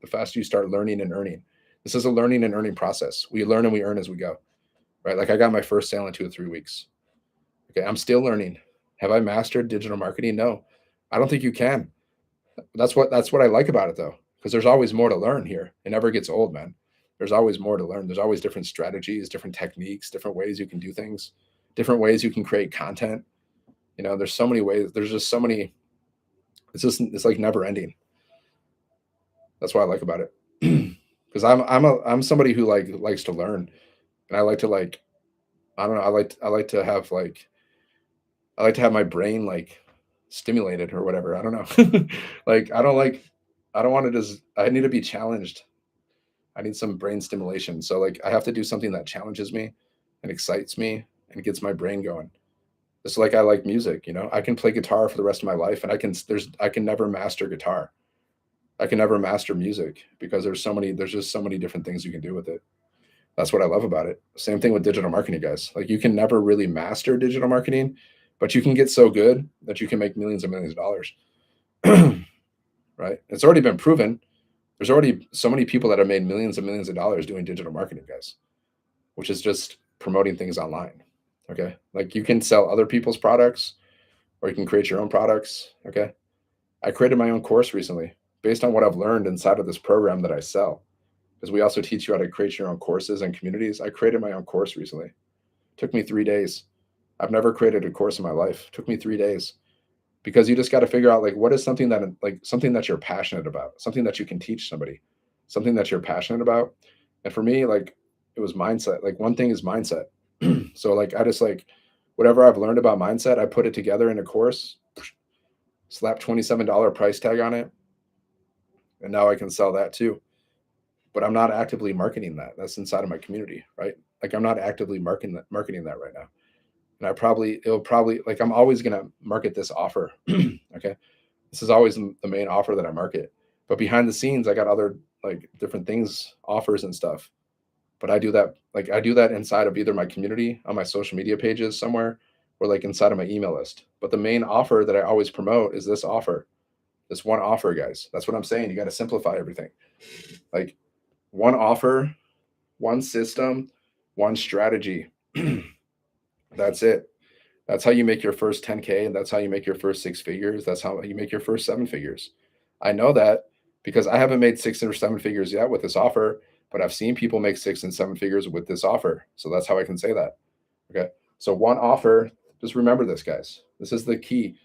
the faster you start learning and earning. This is a learning and earning process. We learn and we earn as we go. Right. Like I got my first sale in 2 or 3 weeks. Okay. I'm still learning. Have I mastered digital marketing? No. I don't think you can. That's what I like about it though, because there's always more to learn here. It never gets old, man. There's always more to learn. There's always different strategies, different techniques, different ways you can do things, different ways you can create content. There's so many ways. There's just so many. It's like never ending. That's what I like about it. Because I'm somebody who likes to learn, and I like to I don't know. I like to have my brain stimulated or whatever. I don't know. like I don't like I don't want to just I need to be challenged. I need some brain stimulation. So I have to do something that challenges me and excites me and gets my brain going. It's like I like music, I can play guitar for the rest of my life and I can never master guitar. I can never master music because there's just so many different things you can do with it. That's what I love about it. Same thing with digital marketing, guys. Like you can never really master digital marketing, but you can get so good that you can make millions and millions of dollars. Right? It's already been proven. There's already so many people that have made millions and millions of dollars doing digital marketing, guys, which is just promoting things online. Okay. Like you can sell other people's products or you can create your own products. Okay. I created my own course recently based on what I've learned inside of this program that I sell. Because we also teach you how to create your own courses and communities. I created my own course recently. It took me 3 days. I've never created a course in my life. It took me 3 days because you just got to figure out what is something something that you're passionate about, something that you can teach somebody, something that you're passionate about. And for me, it was mindset. One thing is mindset. So I just whatever I've learned about mindset, I put it together in a course, slap $27 price tag on it, and now I can sell that too. But I'm not actively marketing that. That's inside of my community, right? I'm not actively marketing that right now. And it'll probably I'm always gonna market this offer. Okay. This is always the main offer that I market. But behind the scenes, I got other different things, offers and stuff. But I do that inside of either my community on my social media pages somewhere or inside of my email list. But the main offer that I always promote is this offer. This one offer, guys. That's what I'm saying. You got to simplify everything. One offer, one system, one strategy. That's it. That's how you make your first 10K, and that's how you make your first 6 figures. That's how you make your first 7 figures. I know that because I haven't made 6 or 7 figures yet with this offer, but I've seen people make 6 and 7 figures with this offer. So that's how I can say that. Okay. So one offer, just remember this, guys. This is the key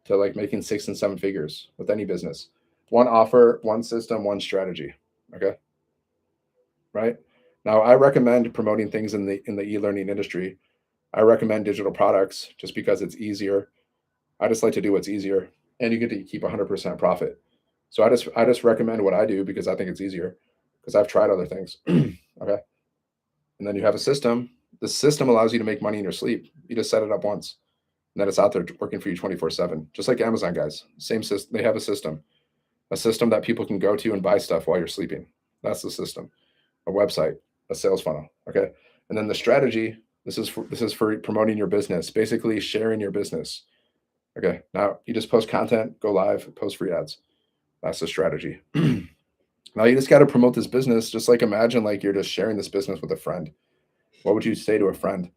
to making 6 and 7 figures with any business. One offer, one system, one strategy. Okay. Right. Now I recommend promoting things in the e-learning industry. I recommend digital products just because it's easier. I just like to do what's easier and you get to keep 100% profit. So I just recommend what I do because I think it's easier because I've tried other things. Okay. And then you have a system. The system allows you to make money in your sleep. You just set it up once and then it's out there working for you 24/7. Just like Amazon, guys. Same system. They have a system that people can go to and buy stuff while you're sleeping. That's the system. A website, a sales funnel. Okay. And then the strategy, this is for promoting your business, basically sharing your business. Okay. Now you just post content, go live, post free ads. That's the strategy. Now you just got to promote this business. Just imagine you're just sharing this business with a friend. What would you say to a friend?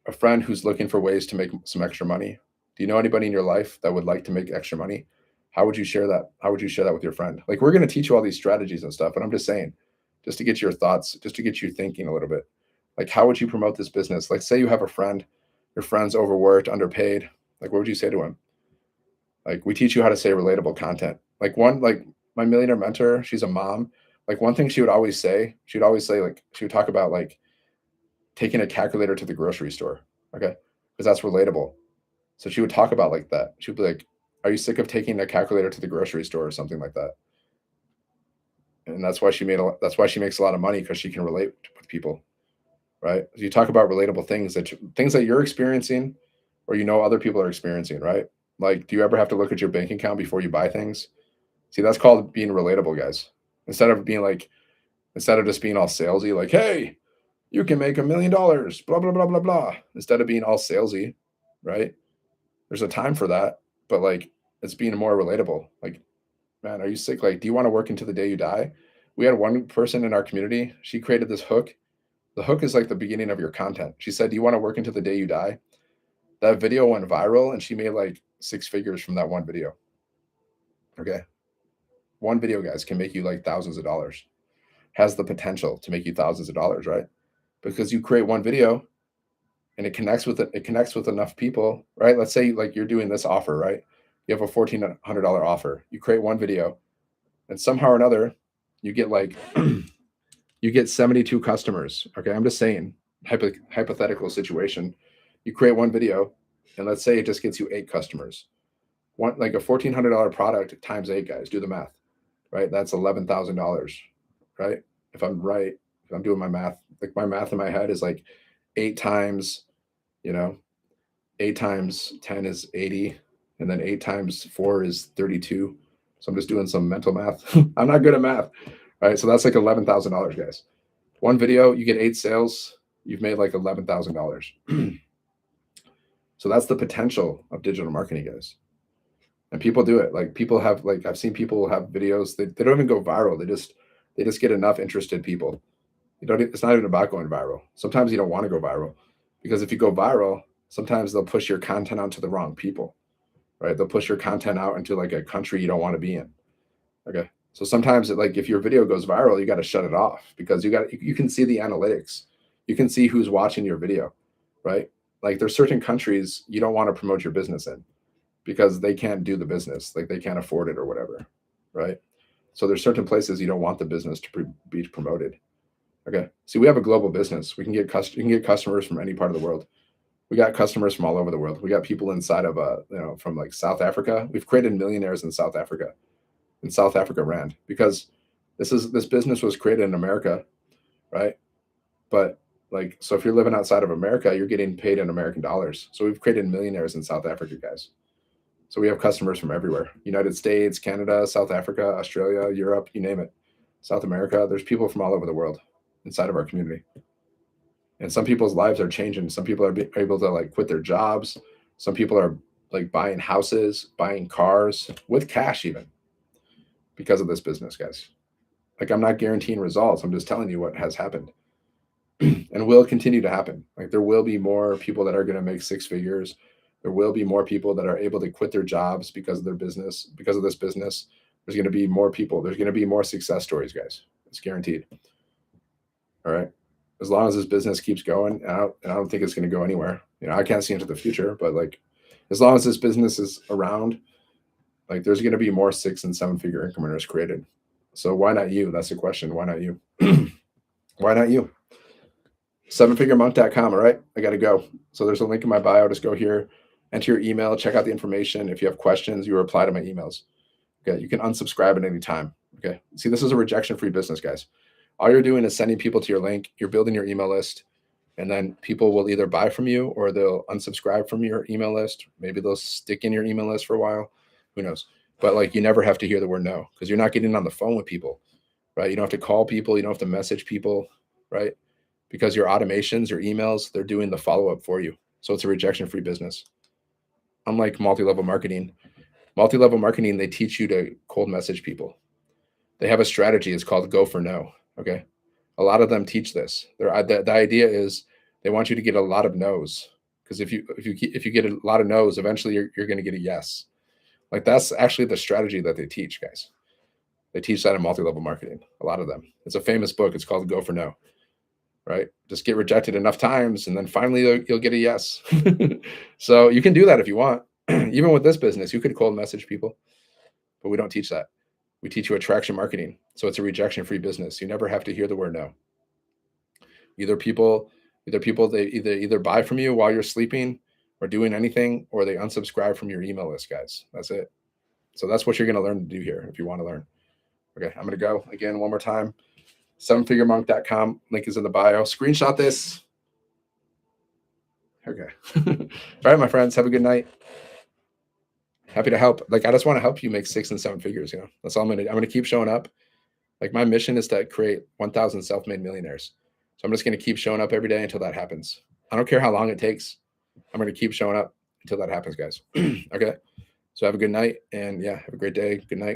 A friend who's looking for ways to make some extra money. Do you know anybody in your life that would like to make extra money? How would you share that? How would you share that with your friend? We're going to teach you all these strategies and stuff, but I'm just saying, just to get your thoughts, just to get you thinking a little bit. How would you promote this business? Say you have a friend, your friend's overworked, underpaid. What would you say to him? We teach you how to say relatable content. My millionaire mentor, she's a mom. One thing she would always say, she would talk about taking a calculator to the grocery store. Okay. Because that's relatable. So she would talk about that. She would be like, are you sick of taking a calculator to the grocery store or something like that? And that's why that's why she makes a lot of money because she can relate with people. Right? You talk about relatable things that you're experiencing or other people are experiencing, right? Do you ever have to look at your bank account before you buy things? See, that's called being relatable, guys. Instead of being like, instead of just being all salesy, like, hey, you can make $1 million, blah, blah, blah, blah, blah. Instead of being all salesy, right? There's a time for that, but like it's being more relatable. Like, man, are you sick? Like, do you want to work into the day you die? We had one person in our community. She created this hook. The hook is like the beginning of your content. She said, do you want to work into the day you die? That video went viral and she made like 6 figures from that one video. Okay. One video, guys, can make you like thousands of dollars, has the potential to make you thousands of dollars, right? Because you create one video and it connects with it connects with enough people, right? Let's say like you're doing this offer, right? You have a $1,400 offer. You create one video and somehow or another you get like you get 72 customers. Okay, I'm just saying, hypothetical situation. You create one video and let's say it just gets you 8 customers. One, like a $1,400 product times 8, guys, do the math, right? That's $11,000, right? If I'm right, if I'm doing my math, like my math in my head is like 8 times, you know, 8 times 10 is 80, and then 8 times 4 is 32. So I'm just doing some mental math. I'm not good at math, right? So that's like $11,000, guys. One video, you get 8 sales, you've made like $11,000. So that's the potential of digital marketing, guys. And people do it. Like people have, like I've seen people have videos, they don't even go viral. They just get enough interested people. It's not even about going viral. Sometimes you don't want to go viral because if you go viral, sometimes they'll push your content out to the wrong people, right? They'll push your content out into like a country you don't want to be in. Okay. So sometimes like if your video goes viral, you got to shut it off because you can see the analytics. You can see who's watching your video, right? Like there's certain countries you don't want to promote your business in because they can't do the business, like they can't afford it or whatever, right? So there's certain places you don't want the business to be promoted. Okay. See, we have a global business. You can get customers from any part of the world. We got customers from all over the world. We got people inside of from like South Africa. We've created millionaires in South Africa, rand, because this business was created in America, right? But like, so if you're living outside of America, you're getting paid in American dollars. So we've created millionaires in South Africa, guys. So we have customers from everywhere: United States, Canada, South Africa, Australia, Europe, you name it, South America. There's people from all over the world inside of our community. And some people's lives are changing. Some people are able to like quit their jobs. Some people are like buying houses, buying cars with cash even because of this business, guys. Like I'm not guaranteeing results. I'm just telling you what has happened and will continue to happen. Like there will be more people that are going to make 6 figures. There will be more people that are able to quit their jobs because of their business, because of this business. There's going to be more people. There's going to be more success stories, guys. It's guaranteed. All right. As long as this business keeps going, and I don't think it's going to go anywhere. You know, I can't see into the future, but like, as long as this business is around, like, there's going to be more 6 and 7 figure incrementers created. So why not you? That's the question. Why not you? Why not you? 7figuremonk.com. All right. I got to go. So there's a link in my bio. Just go here, enter your email, check out the information. If you have questions, you reply to my emails. Okay. You can unsubscribe at any time. Okay. See, this is a rejection-free business, guys. All you're doing is sending people to your link. You're building your email list, and then people will either buy from you or they'll unsubscribe from your email list. Maybe they'll stick in your email list for a while. Who knows? But like, you never have to hear the word no because you're not getting on the phone with people, right? You don't have to call people. You don't have to message people, right? Because your automations, your emails, they're doing the follow-up for you. So it's a rejection-free business. Unlike multi-level marketing, they teach you to cold message people. They have a strategy. It's called go for no. Okay. A lot of them teach this. The idea is they want you to get a lot of no's, because if you get a lot of no's, eventually you're going to get a yes. Like that's actually the strategy that they teach, guys. They teach that in multi-level marketing. A lot of them. It's a famous book. It's called Go for No. Right? Just get rejected enough times, and then finally you'll get a yes. So you can do that if you want. Even with this business, you could cold message people, but we don't teach that. We teach you attraction marketing. So it's a rejection-free business. You never have to hear the word no. Either people they either buy from you while you're sleeping or doing anything, or they unsubscribe from your email list, guys. That's it. So that's what you're going to learn to do here if you want to learn. Okay, I'm going to go again one more time. 7figuremonk.com. Link is in the bio. Screenshot this. Okay. All right, my friends. Have a good night. Happy to help. Like, I just want to help you make 6 and 7 figures. That's all I'm gonna keep showing up. Like, my mission is to create 1,000 self-made millionaires. So I'm just gonna keep showing up every day until that happens. I don't care how long it takes. I'm gonna keep showing up until that happens, guys. Okay. So have a good night, and yeah, have a great day. Good night.